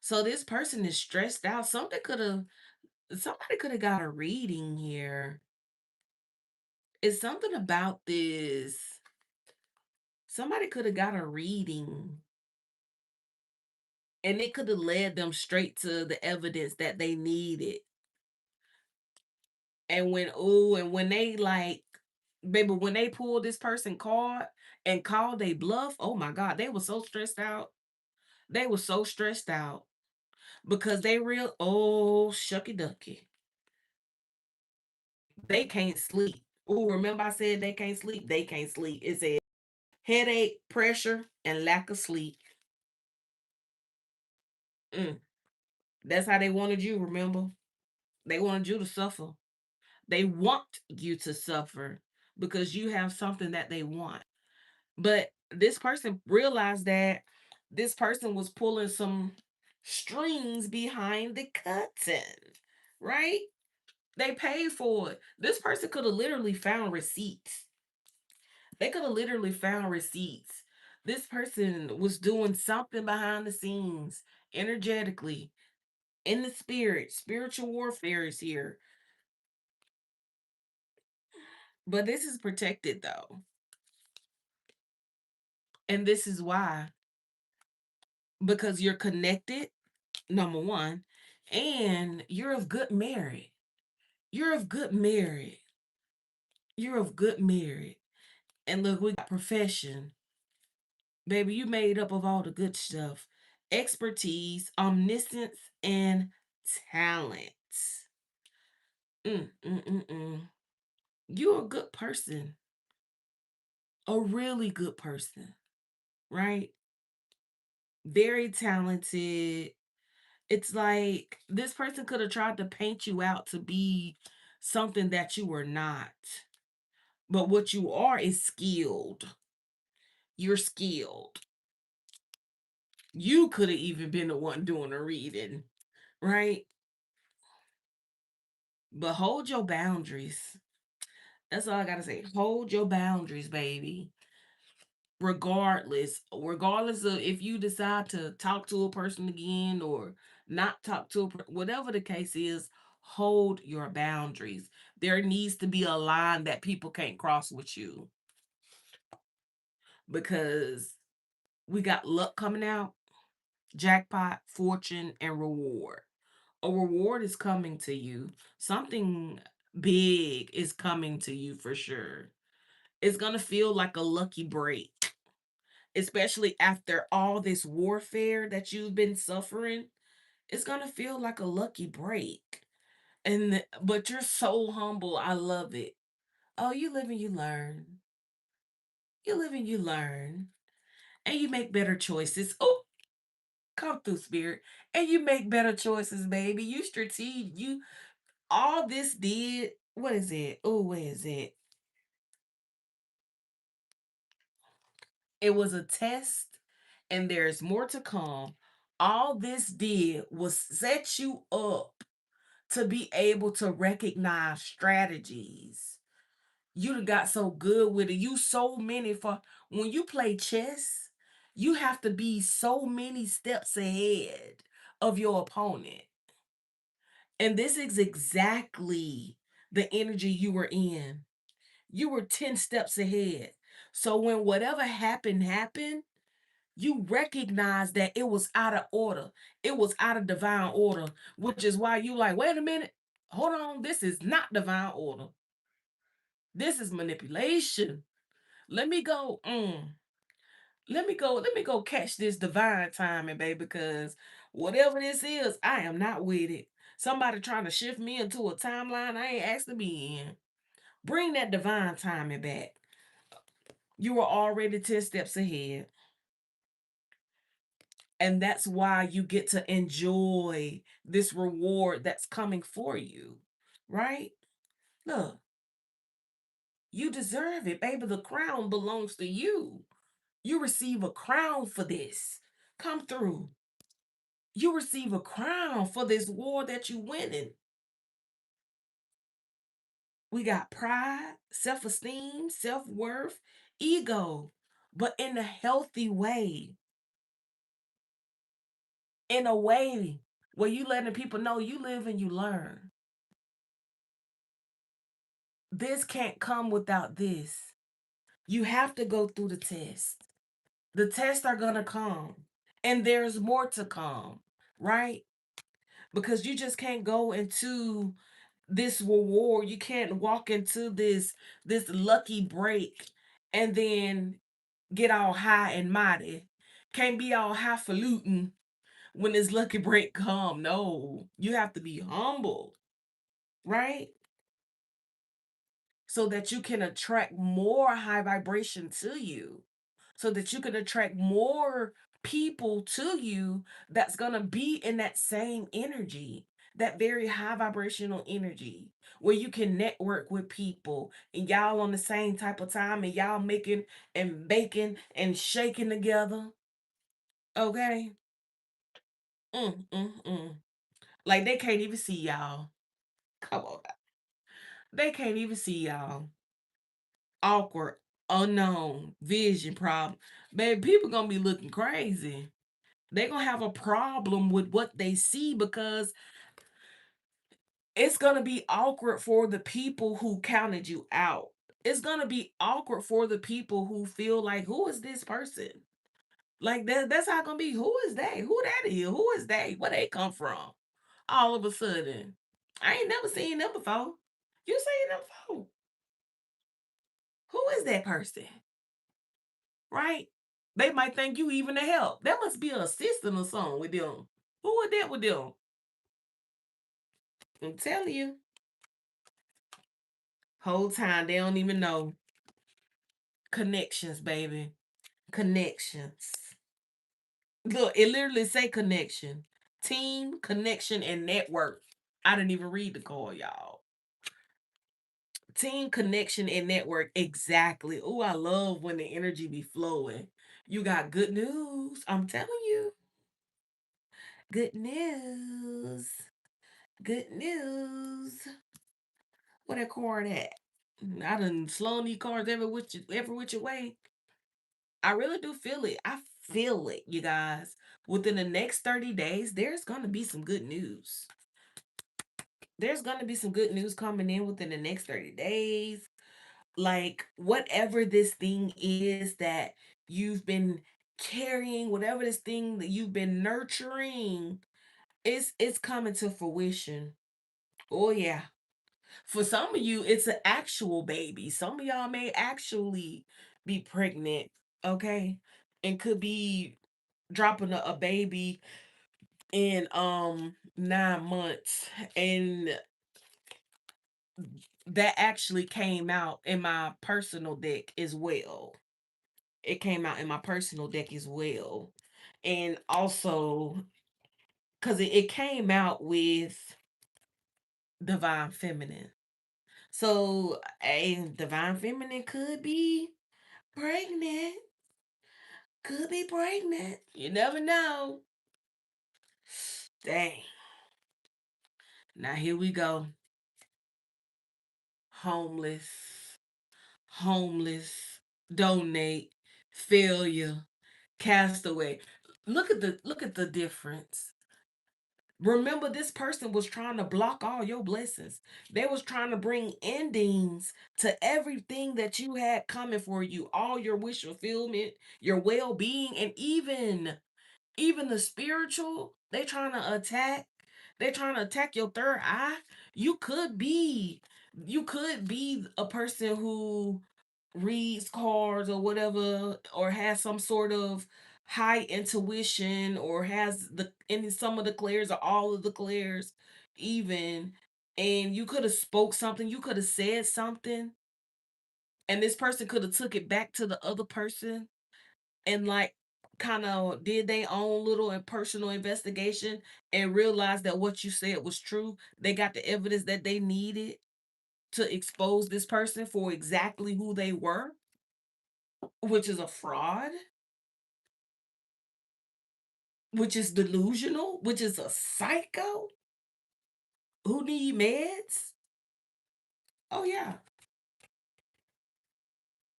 So this person is stressed out. Somebody could have got a reading here. It's something about this. Somebody could have got a reading and it could have led them straight to the evidence that they needed. And when they like, baby, when they pulled this person card and called they bluff, oh my God, they were so stressed out. They were so stressed out because they real, oh shucky ducky, they can't sleep. Oh, remember I said they can't sleep? They can't sleep. It said headache, pressure, and lack of sleep. Mm. That's how they wanted you, remember? They wanted you to suffer. They want you to suffer because you have something that they want. But this person realized that this person was pulling some strings behind the curtain, right? They paid for it. This person could have literally found receipts. They could have literally found receipts. This person was doing something behind the scenes, energetically, in the spirit. Spiritual warfare is here. But this is protected though. And this is why, because you're connected, number one, and you're of good merit. You're of good merit. You're of good merit. And look, we got profession. Baby, you made up of all the good stuff. Expertise, omniscience, and talent. Mm. You're a good person. A really good person, right? Very talented. It's like this person could have tried to paint you out to be something that you were not. But what you are is skilled. You're skilled. You could have even been the one doing the reading, right? But hold your boundaries. That's all I gotta say. Hold your boundaries, baby. Regardless of if you decide to talk to a person again or not talk to whatever the case is, hold your boundaries. There needs to be a line that people can't cross with you because we got luck coming out, jackpot, fortune, and reward. A reward is coming to you. Something big is coming to you for sure. It's going to feel like a lucky break, especially after all this warfare that you've been suffering. It's going to feel like a lucky break. But you're so humble. I love it. Oh, you live and you learn. You live and you learn. And you make better choices. Oh, come through, spirit. And you make better choices, baby. You strategic. You all this did. What is it? Oh, where is it? It was a test, and there's more to come. All this did was set you up to be able to recognize strategies. You done got so good with it. You so many for when you play chess, you have to be so many steps ahead of your opponent. And this is exactly the energy you were in. You were 10 steps ahead. So when whatever happened, you recognize that it was out of order. It was out of divine order, which is why you like, wait a minute, hold on, this is not divine order. This is manipulation. Let me go. Let me go catch this divine timing, baby, because whatever this is, I am not with it. Somebody trying to shift me into a timeline I ain't asked to be in. Bring that divine timing back. You were already 10 steps ahead. And that's why you get to enjoy this reward that's coming for you, right? Look, you deserve it, baby. The crown belongs to you. You receive a crown for this. Come through. You receive a crown for this war that you winning. We got pride, self-esteem, self-worth, ego, but in a healthy way. In a way where you letting people know you live and you learn. This can't come without this. You have to go through the test. The tests are going to come, and there's more to come, right? Because you just can't go into this reward. You can't walk into this lucky break and then get all high and mighty. Can't be all highfalutin when this lucky break come. No, you have to be humble, right? So that you can attract more high vibration to you, so that you can attract more people to you that's going to be in that same energy, that very high vibrational energy, where you can network with people and y'all on the same type of time and y'all making and baking and shaking together. Okay. Mm. Like they can't even see y'all. Come on. They can't even see y'all. Awkward, unknown, vision problem. Baby, people gonna be looking crazy. They gonna have a problem with what they see because it's gonna be awkward for the people who counted you out. It's gonna be awkward for the people who feel like, who is this person? Like that's how it's gonna be. Who is they? Who that is? Who is they? Where they come from? All of a sudden. I ain't never seen them before. You seen them before. Who is that person? Right? They might think you even a help. That must be an assistant or something with them. Who is that with them? I'm telling you. Whole time they don't even know. Connections, baby. Connections. Look, it literally say connection. Team, connection, and network. I didn't even read the call, y'all. Team, connection, and network. Exactly. Oh, I love when the energy be flowing. You got good news. I'm telling you. Good news. Good news. Where that card at? I done slung these cards every which way. I really do feel it. I feel it, you guys. Within the next 30 days, there's gonna be some good news. There's gonna be some good news coming in within the next 30 days. Like whatever this thing is that you've been carrying, whatever this thing that you've been nurturing, it's coming to fruition. Oh yeah. For some of you, it's an actual baby. Some of y'all may actually be pregnant, okay? And could be dropping a baby in 9 months. And that actually came out in my personal deck as well. It came out in my personal deck as well. And also, because it came out with Divine Feminine. So a Divine Feminine could be pregnant. Could be pregnant. You never know. Dang. Now here we go. Homeless. Homeless. Donate. Failure. Castaway. Look at the difference. Remember, this person was trying to block all your blessings. They was trying to bring endings to everything that you had coming for you, all your wish fulfillment, your well-being, and even the spiritual. They trying to attack your third eye. You could be a person who reads cards or whatever, or has some sort of high intuition, or has the in some of the clairs or all of the clairs even. And you could have spoke something, you could have said something, and this person could have took it back to the other person, and like kind of did their own little and personal investigation, and realized that what you said was true. They got the evidence that they needed to expose this person for exactly who they were, which is a fraud, which is delusional, which is a psycho who need meds. Oh yeah,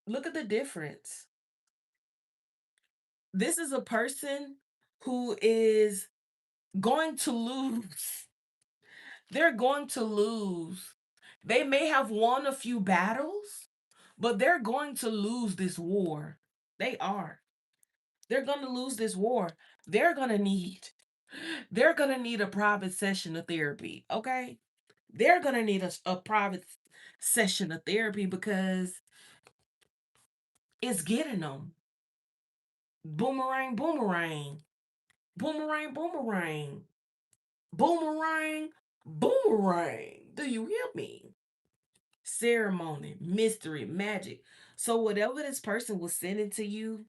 look at the difference. This is a person who is going to lose. They're going to lose. They may have won a few battles, but they're going to lose this war. They are. They're going to lose this war. They're going to need they're going to need a private session of therapy, okay? They're going to need a private session of therapy because it's getting them. Boomerang, boomerang. Boomerang, boomerang. Boomerang, boomerang. Do you hear me? Ceremony, mystery, magic. So whatever this person was sending to you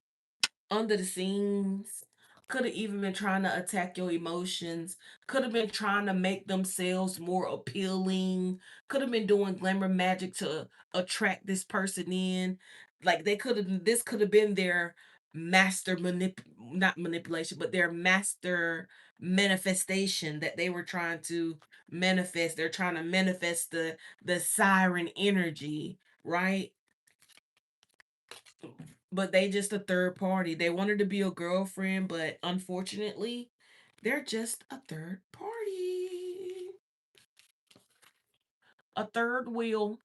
under the scenes, could have even been trying to attack your emotions, could have been trying to make themselves more appealing, could have been doing glamour magic to attract this person in. Like this could have been their master not manipulation, but their master manifestation that they were trying to manifest. They're trying to manifest the siren energy, right? But they just a third party. They wanted to be a girlfriend, but unfortunately, they're just a third party. A third wheel.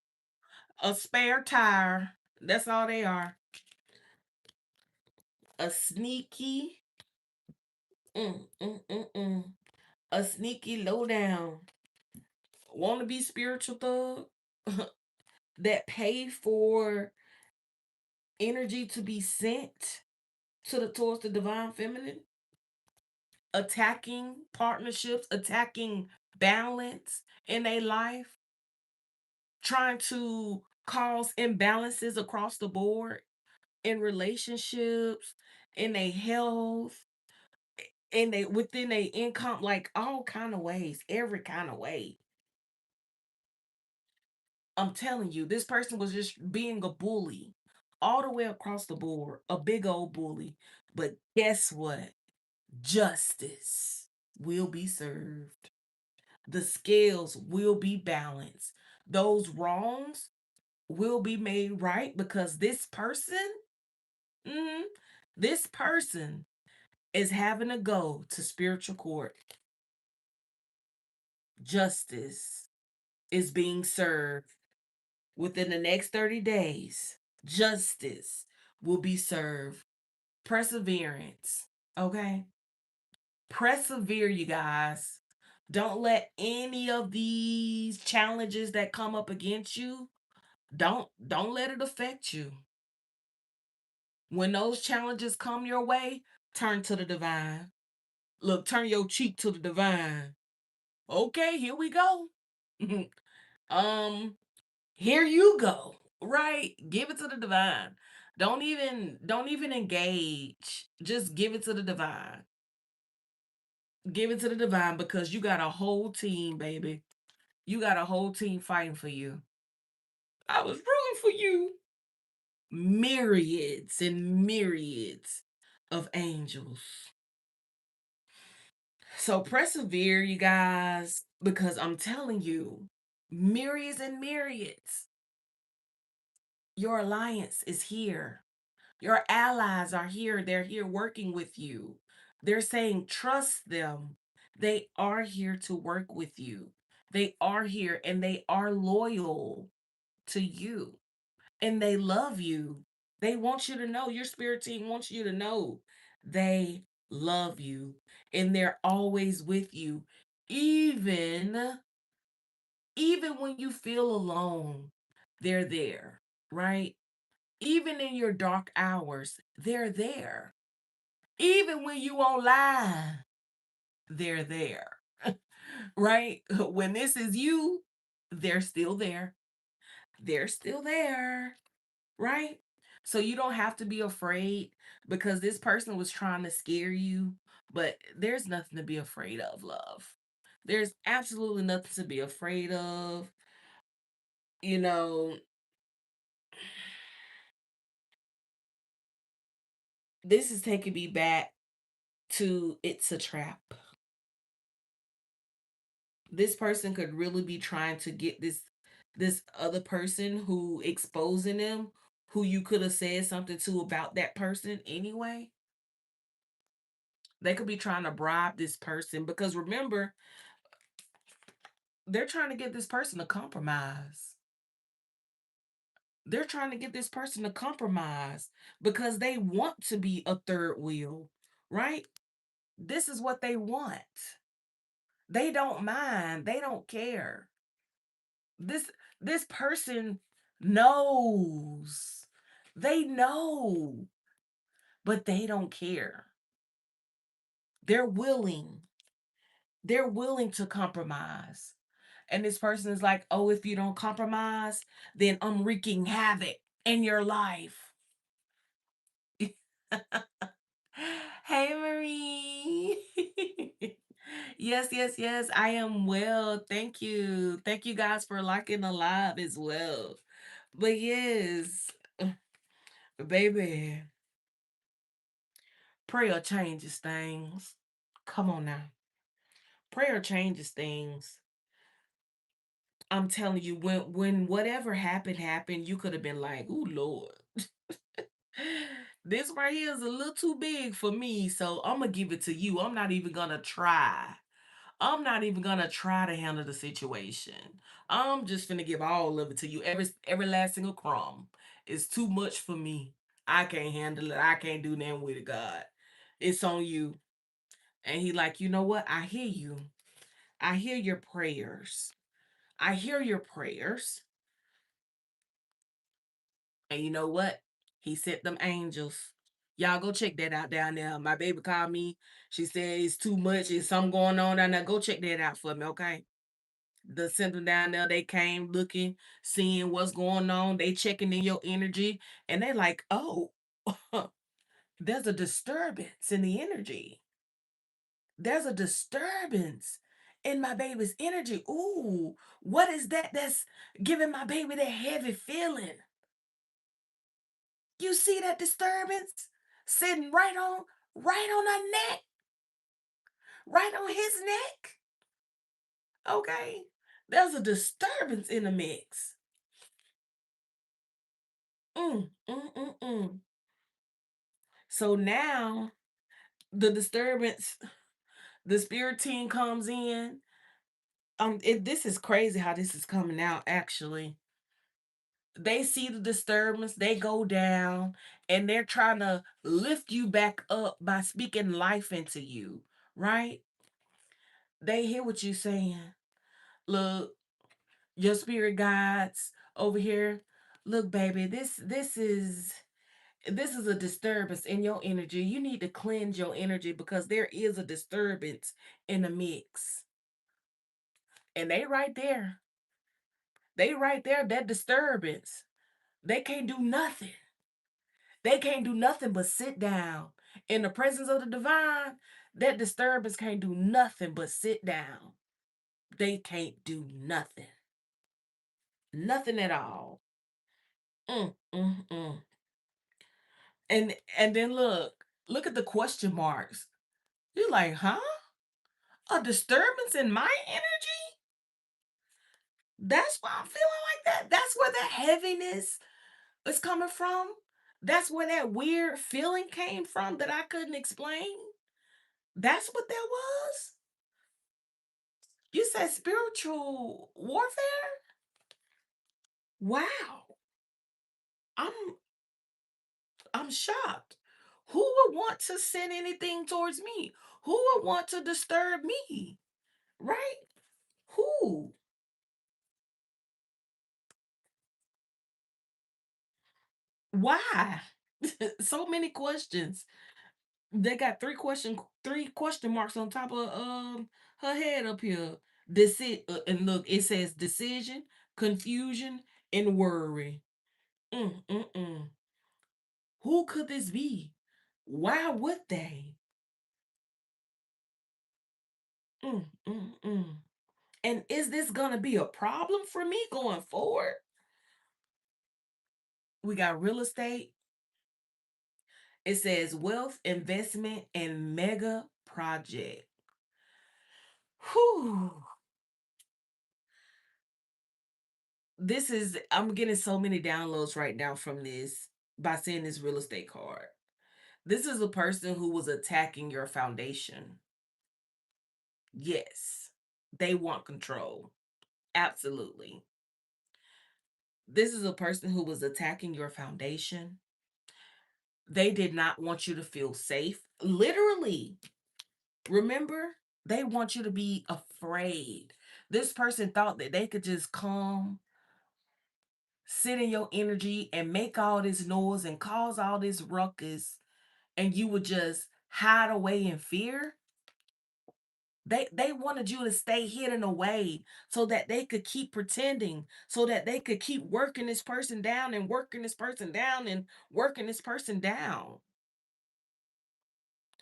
A spare tire. That's all they are. A sneaky, mm, mm, mm, mm. A sneaky lowdown. Want to be spiritual thug that pay for energy to be sent to the towards the divine feminine, attacking partnerships, attacking balance in a life, trying to cause imbalances across the board in relationships, in their health, in they within their income, like all kind of ways, every kind of way. I'm telling you, this person was just being a bully all the way across the board, a big old bully. But guess what? Justice will be served. The scales will be balanced. Those wrongs will be made right because mhm, this person is having to go to spiritual court. Justice is being served within the next 30 days. Justice will be served. Perseverance. Okay? Persevere, you guys. Don't let any of these challenges that come up against you, don't let it affect you. When those challenges come your way, turn to the divine. Look, turn your cheek to the divine. Okay, here we go. um, here you go. Right? Give it to the divine. Don't even engage. Just give it to the divine. Give it to the divine because you got a whole team, baby. You got a whole team fighting for you. I was rooting for you. Myriads and myriads of angels. So persevere, you guys, because I'm telling you, myriads and myriads. Your alliance is here. Your allies are here. They're here working with you. They're saying, trust them. They are here to work with you. They are here and they are loyal to you and they love you. They want you to know, your spirit team wants you to know they love you and they're always with you. Even even when you feel alone, they're there, right? Even in your dark hours, they're there. Even when you online, they're there. Right? When this is you, they're still there. They're still there. Right? So you don't have to be afraid because this person was trying to scare you, but there's nothing to be afraid of, love. There's absolutely nothing to be afraid of. You know, this is taking me back to It's a Trap. This person could really be trying to get this other person who exposing them, who you could have said something to about that person anyway. They could be trying to bribe this person because remember, they're trying to get this person to compromise. They're trying to get this person to compromise because they want to be a third wheel, right? This is what they want. They don't mind. They don't care. This this person knows. They know, but they don't care. They're willing. They're willing to compromise. And this person is like, "Oh, if you don't compromise, then I'm wreaking havoc in your life." Hey, Marie. Yes, yes, yes. I am well. Thank you. Thank you guys for liking the live as well. But yes, baby, prayer changes things. Come on now. Prayer changes things. I'm telling you, when whatever happened, you could have been like, "Ooh, Lord, this right here is a little too big for me, so I'm gonna give it to you. I'm not even gonna try. I'm not even gonna try to handle the situation. I'm just gonna give all of it to you. Every last single crumb. It's too much for me. I can't handle it. I can't do nothing with it, God. It's on you. And he like, you know what? I hear you. I hear your prayers. I hear your prayers. And you know what? He sent them angels. Y'all go check that out down there. My baby called me. She said it's too much. It's something going on down there. Go check that out for me, okay? The sent them down there. They came looking, seeing what's going on. They checking in your energy. And they like, oh, there's a disturbance in the energy. There's a disturbance in my baby's energy. Ooh, what is that that's giving my baby that heavy feeling? You see that disturbance sitting right on her neck, right on his neck. Okay. There's a disturbance in the mix. Mm. So now the disturbance, the spirit team comes in. This is crazy how this is coming out actually. They see the disturbance, they go down, and they're trying to lift you back up by speaking life into you, right? They hear what you're saying. Look, your spirit guides over here. Look, baby, this is a disturbance in your energy. You need to cleanse your energy because there is a disturbance in the mix. And they right there. They right there, that disturbance. They can't do nothing. They can't do nothing but sit down. In the presence of the divine, that disturbance can't do nothing but sit down. They can't do nothing. Nothing at all. Mm. And then look at the question marks. You're like, huh? A disturbance in my energy? That's why I'm feeling like that. That's where that heaviness is coming from. That's where that weird feeling came from that I couldn't explain. That's what that was. You said spiritual warfare? Wow. I'm I'm shocked. Who would want to send anything towards me? Who would want to disturb me? Right? Who? Why? So many questions. They got three question marks on top of her head up here. And look, it says decision, confusion, and worry. Mm. Who could this be? Why would they? Mm. And is this gonna be a problem for me going forward? We got real estate. It says wealth, investment, and mega project. Whew. I'm getting so many downloads right now from this by seeing this real estate card. This is a person who was attacking your foundation. Yes, they want control. Absolutely. This is a person who was attacking your foundation. They did not want you to feel safe. Literally, remember, they want you to be afraid. This person thought that they could just come, sit in your energy, and make all this noise and cause all this ruckus, and you would just hide away in fear. They wanted you to stay hidden away so that they could keep pretending, so that they could keep working this person down and working this person down and working this person down.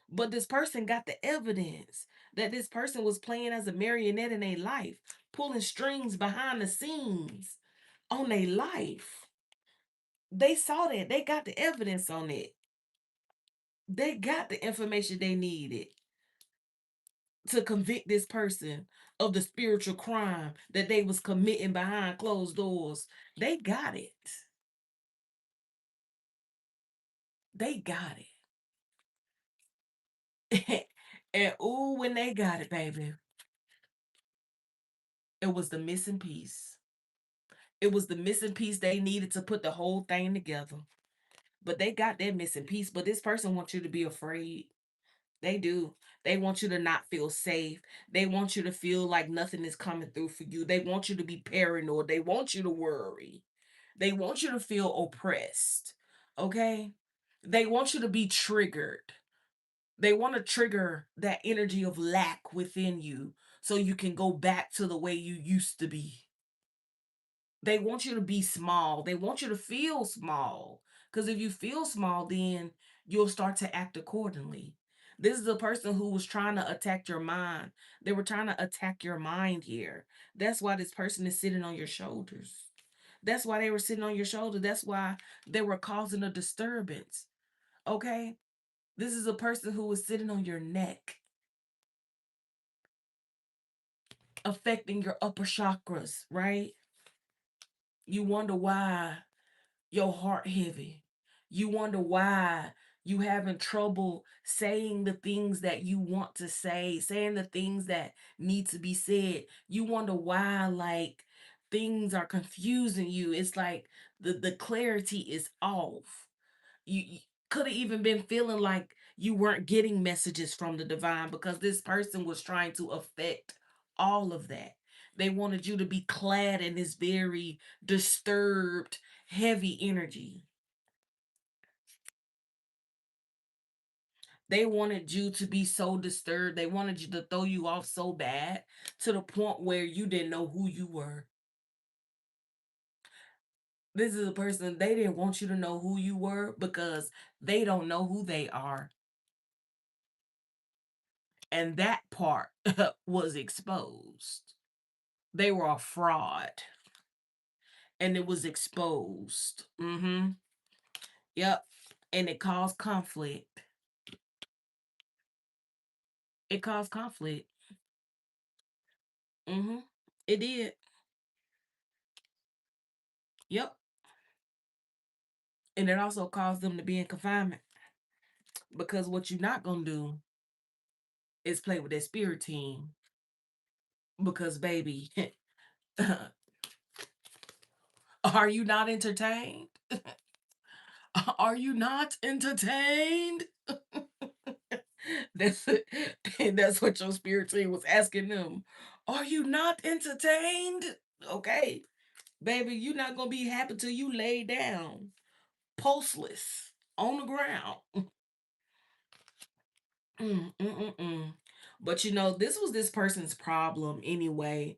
But this person got the evidence that this person was playing as a marionette in their life, pulling strings behind the scenes on their life. They saw that. They got the evidence on it. They got the information they needed to convict this person of the spiritual crime that they was committing behind closed doors. They got it. They got it. And ooh, when they got it, baby. It was the missing piece. It was the missing piece they needed to put the whole thing together. But they got that missing piece. But this person wants you to be afraid. They do. They want you to not feel safe. They want you to feel like nothing is coming through for you. They want you to be paranoid. They want you to worry. They want you to feel oppressed. Okay? They want you to be triggered. They want to trigger that energy of lack within you so you can go back to the way you used to be. They want you to be small. They want you to feel small. Because if you feel small, then you'll start to act accordingly. This is a person who was trying to attack your mind. They were trying to attack your mind here. That's why this person is sitting on your shoulders. That's why they were sitting on your shoulder. That's why they were causing a disturbance. Okay? This is a person who was sitting on your neck, affecting your upper chakras, right? You wonder why your heart heavy. You wonder why you having trouble saying the things that you want to say, saying the things that need to be said. You wonder why like things are confusing you. It's like the clarity is off. You could have even been feeling like you weren't getting messages from the divine because this person was trying to affect all of that. They wanted you to be clad in this very disturbed, heavy energy. They wanted you to be so disturbed. They wanted you to throw you off so bad to the point where you didn't know who you were. This is a person, they didn't want you to know who you were because they don't know who they are. And that part was exposed. They were a fraud and it was exposed. Yep. And it caused conflict. It caused conflict. Mm-hmm. It did. Yep. And it also caused them to be in confinement because what you're not going to do is play with that spirit team because, baby, are you not entertained? Are you not entertained? That's and that's what your spirit team was asking them. Are you not entertained? Okay, baby, you're not gonna be happy till you lay down, pulseless on the ground. But this was this person's problem anyway.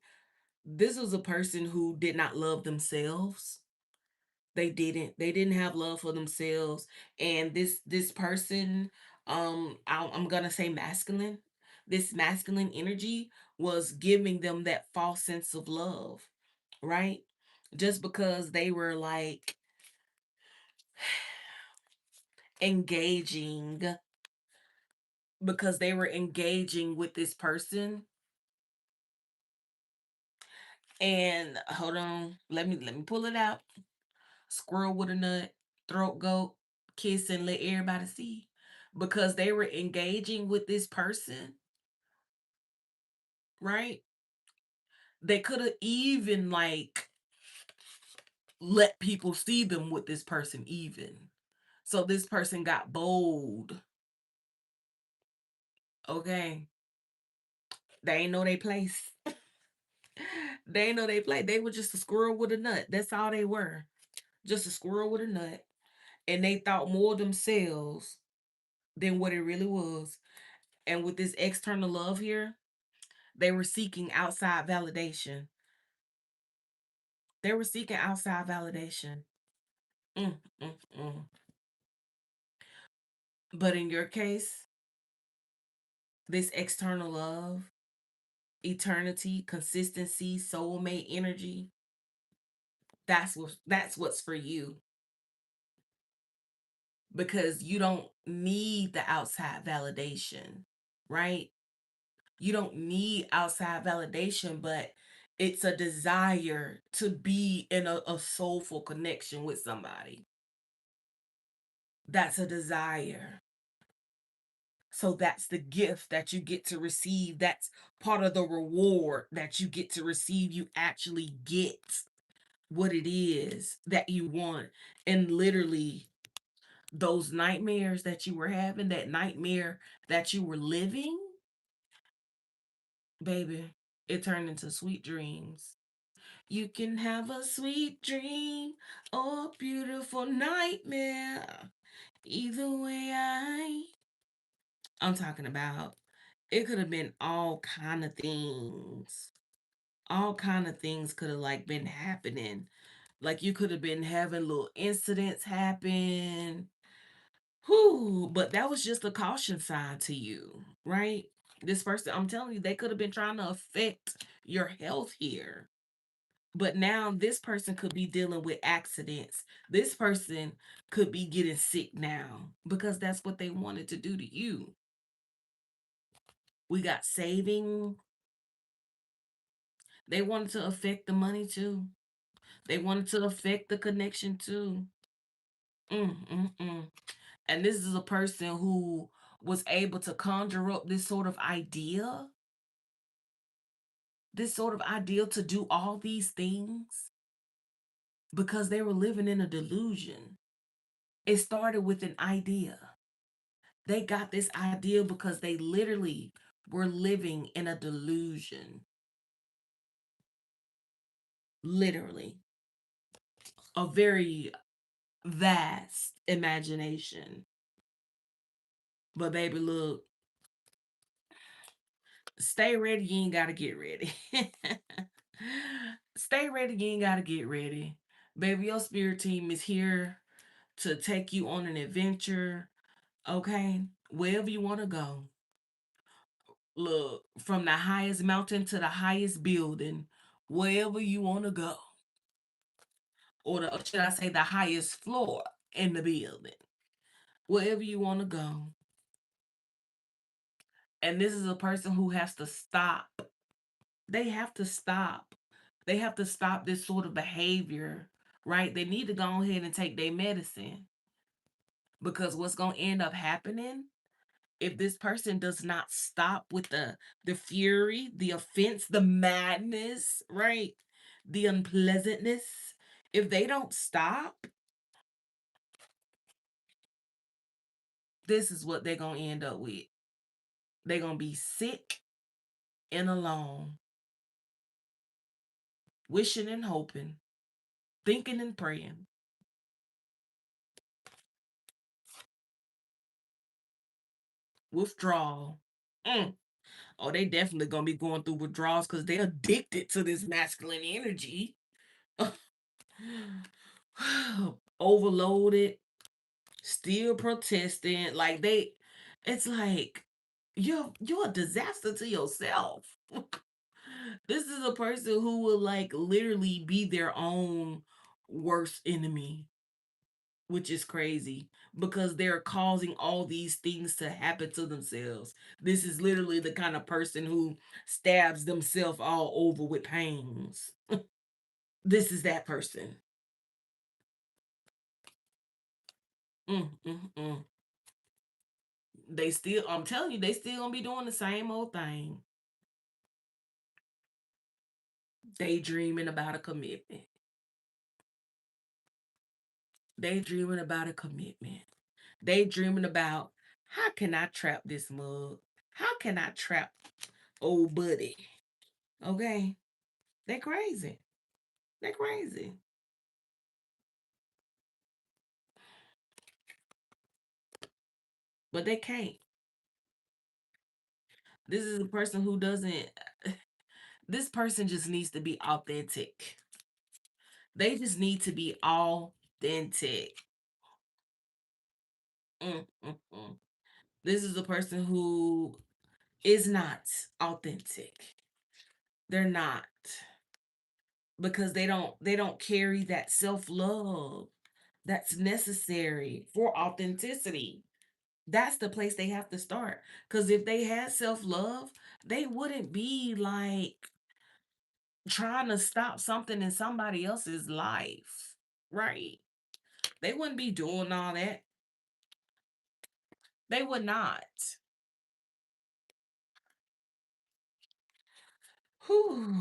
This was a person who did not love themselves. They didn't have love for themselves. And this person, I'm gonna say masculine, this masculine energy was giving them that false sense of love, right? Just because they were like engaging, because they were engaging with this person. And hold on, let me pull it out. Squirrel with a nut, throat goat, kiss and let everybody see. Because they were engaging with this person, right? They could have even like let people see them with this person even. So this person got bold. Okay. They ain't know they place. They ain't know they play. They were just a squirrel with a nut. That's all they were. Just a squirrel with a nut. And they thought more of themselves than what it really was. And with this external love here, they were seeking outside validation. They were seeking outside validation. Mm, mm, mm. But in your case, this external love, eternity, consistency, soulmate energy, that's what's for you because you don't need the outside validation, right? You don't need outside validation, but it's a desire to be in a soulful connection with somebody. That's a desire. So that's the gift that you get to receive. That's part of the reward that you get to receive. You actually get what it is that you want. And literally, those nightmares that you were having, that nightmare that you were living, baby, it turned into sweet dreams. You can have a sweet dream or a beautiful nightmare. Either way, I'm talking about. It could have been all kind of things. All kind of things could have like been happening. Like you could have been having little incidents happen. Whew, but that was just a caution sign to you, right? This person, I'm telling you, they could have been trying to affect your health here. But now this person could be dealing with accidents. This person could be getting sick now because that's what they wanted to do to you. We got saving. They wanted to affect the money too. They wanted to affect the connection too. Mm. And this is a person who was able to conjure up this sort of ideal to do all these things because they were living in a delusion. It started with an idea. They got this idea because they literally were living in a delusion. Literally. A very vast imagination. But baby, look, stay ready, you ain't gotta get ready. Stay ready, you ain't gotta get ready. Baby, your spirit team is here to take you on an adventure, okay? Wherever you want to go. Look, from the highest mountain to the highest building, wherever you want to go. Or should I say the highest floor in the building, wherever you want to go. And this is a person who has to stop. They have to stop. They have to stop this sort of behavior, right? They need to go ahead and take their medicine because what's going to end up happening if this person does not stop with the fury, the offense, the madness, right? The unpleasantness, if they don't stop, this is what they're going to end up with. They're going to be sick and alone, wishing and hoping, thinking and praying. Withdrawal. Mm. Oh, they definitely gonna be going through withdrawals because they're addicted to this masculine energy. Overloaded, still protesting. Like it's like you're a disaster to yourself. This is a person who will like literally be their own worst enemy, which is crazy because they're causing all these things to happen to themselves. This is literally the kind of person who stabs themselves all over with pains. This is that person. Mm. They still, I'm telling you, they still gonna be doing the same old thing. Daydreaming about a commitment. Daydreaming about a commitment. Daydreaming about how can I trap this mug? How can I trap old buddy? Okay? They crazy. They crazy. But they can't. This is a person who doesn't, this person just needs to be authentic. They just need to be authentic. Mm. This is a person who is not authentic. They're not because they don't carry that self-love that's necessary for authenticity. That's the place they have to start. Because if they had self-love, they wouldn't be like trying to stop something in somebody else's life, right? They wouldn't be doing all that. They would not. Whew.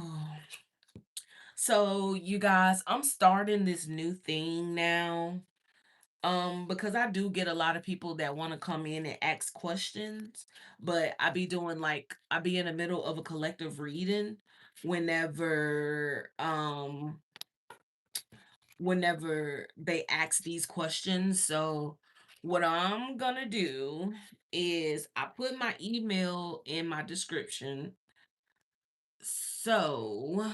So you guys, I'm starting this new thing now. Because I do get a lot of people that want to come in and ask questions, but I be in the middle of a collective reading whenever whenever they ask these questions. So what I'm gonna do is I put my email in my description. So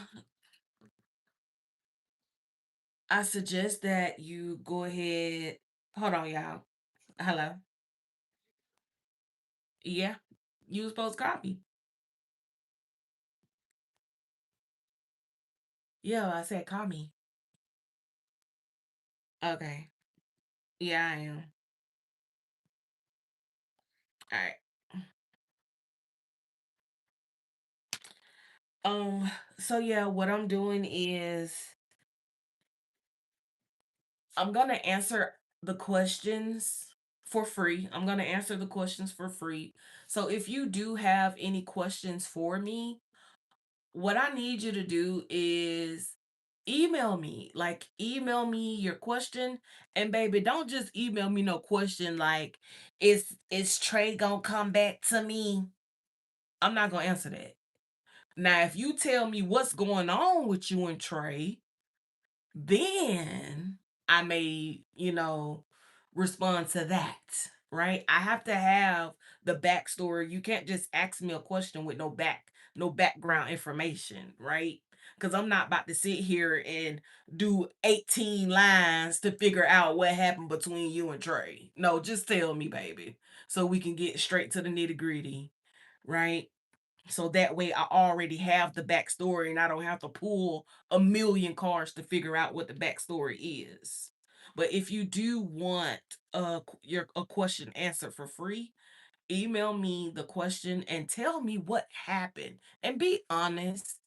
I suggest that you go ahead. Hold on, y'all. Hello. Yeah. You was supposed to copy. Yeah, I said call me. Okay. Yeah, I am. All right. So yeah, what I'm doing is I'm gonna answer the questions for free. I'm gonna answer the questions for free. So if you do have any questions for me, what I need you to do is email me. Like email me your question. And baby, don't just email me no question like is Trey gonna come back to me? I'm not gonna answer that. Now, if you tell me what's going on with you and Trey, then I may, respond to that, right? I have to have the backstory. You can't just ask me a question with no background information, right? Because I'm not about to sit here and do 18 lines to figure out what happened between you and Trey. No, just tell me, baby, so we can get straight to the nitty gritty, right? So that way I already have the backstory and I don't have to pull a million cards to figure out what the backstory is. But if you do want a question answered for free, email me the question and tell me what happened. And be honest.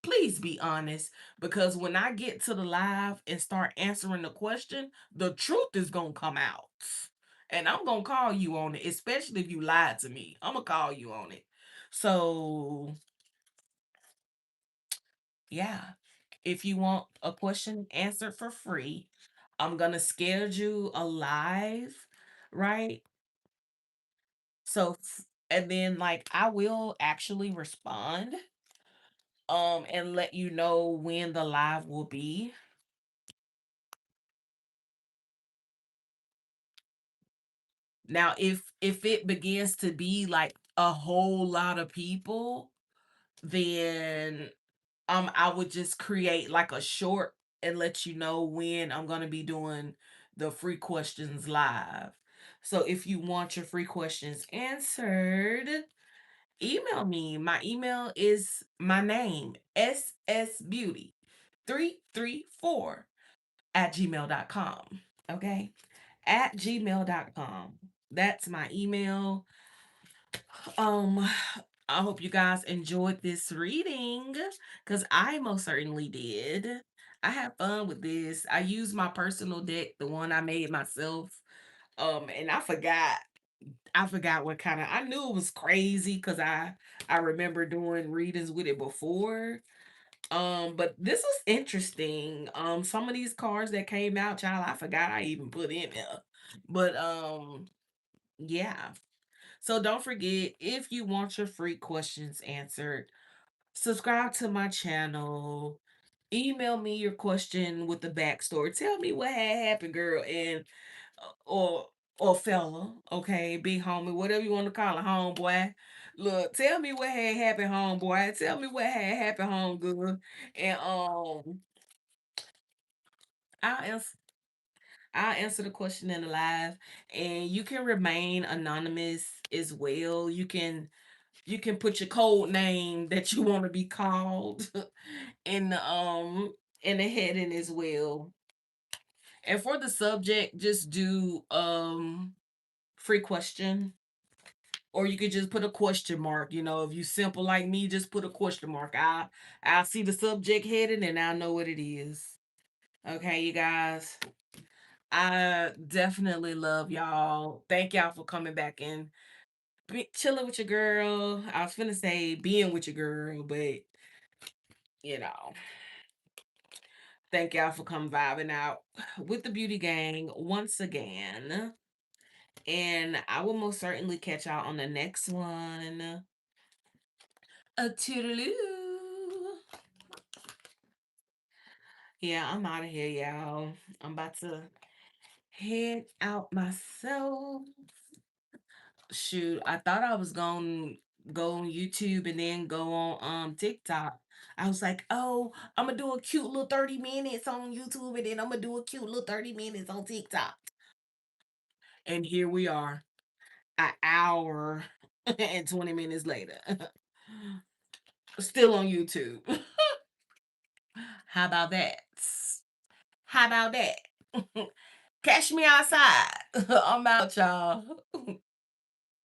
Please be honest. Because when I get to the live and start answering the question, the truth is gonna come out. And I'm gonna call you on it, especially if you lied to me. I'm gonna call you on it. So yeah, if you want a question answered for free, I'm gonna schedule a live, right? And then like I will actually respond and let you know when the live will be. Now if it begins to be like a whole lot of people, then I would just create like a short and let you know when I'm going to be doing the free questions live. So if you want your free questions answered, email me. My email is my name, ssbeauty334 at gmail.com. Okay? At gmail.com. That's my email. Um, I hope you guys enjoyed this reading because I most certainly did. I had fun with this. I used my personal deck, the one I made myself. And I forgot what kind of I knew it was crazy because I remember doing readings with it before. But this was interesting. Some of these cards that came out, child, I forgot I even put in there. But yeah. So don't forget, if you want your free questions answered, subscribe to my channel. Email me your question with the backstory. Tell me what had happened, girl, and or or fella, okay, big homie, whatever you want to call it, homeboy. Look, tell me what had happened, homeboy. Tell me what had happened, home good, and I'll answer. I'll answer the question in the live, and you can remain anonymous as well. You can put your code name that you want to be called in the heading as well. And for the subject, just do free question. Or you could just put a question mark. If you simple like me, just put a question mark. I'll see the subject heading and I'll know what it is. Okay, you guys. I definitely love y'all. Thank y'all for coming back and chilling with your girl. I was finna say being with your girl, but you know, thank y'all for come vibing out with the beauty gang once again. And I will most certainly catch y'all on the next one. A toodaloo. Yeah, I'm out of here, y'all. I'm about to head out myself. Shoot, I thought I was going to go on YouTube and then go on TikTok. I was like, oh, I'm gonna do a cute little 30 minutes on YouTube and then I'm gonna do a cute little 30 minutes on TikTok. And here we are, an hour and 20 minutes later. Still on YouTube. How about that? How about that? Catch me outside. I'm out, y'all.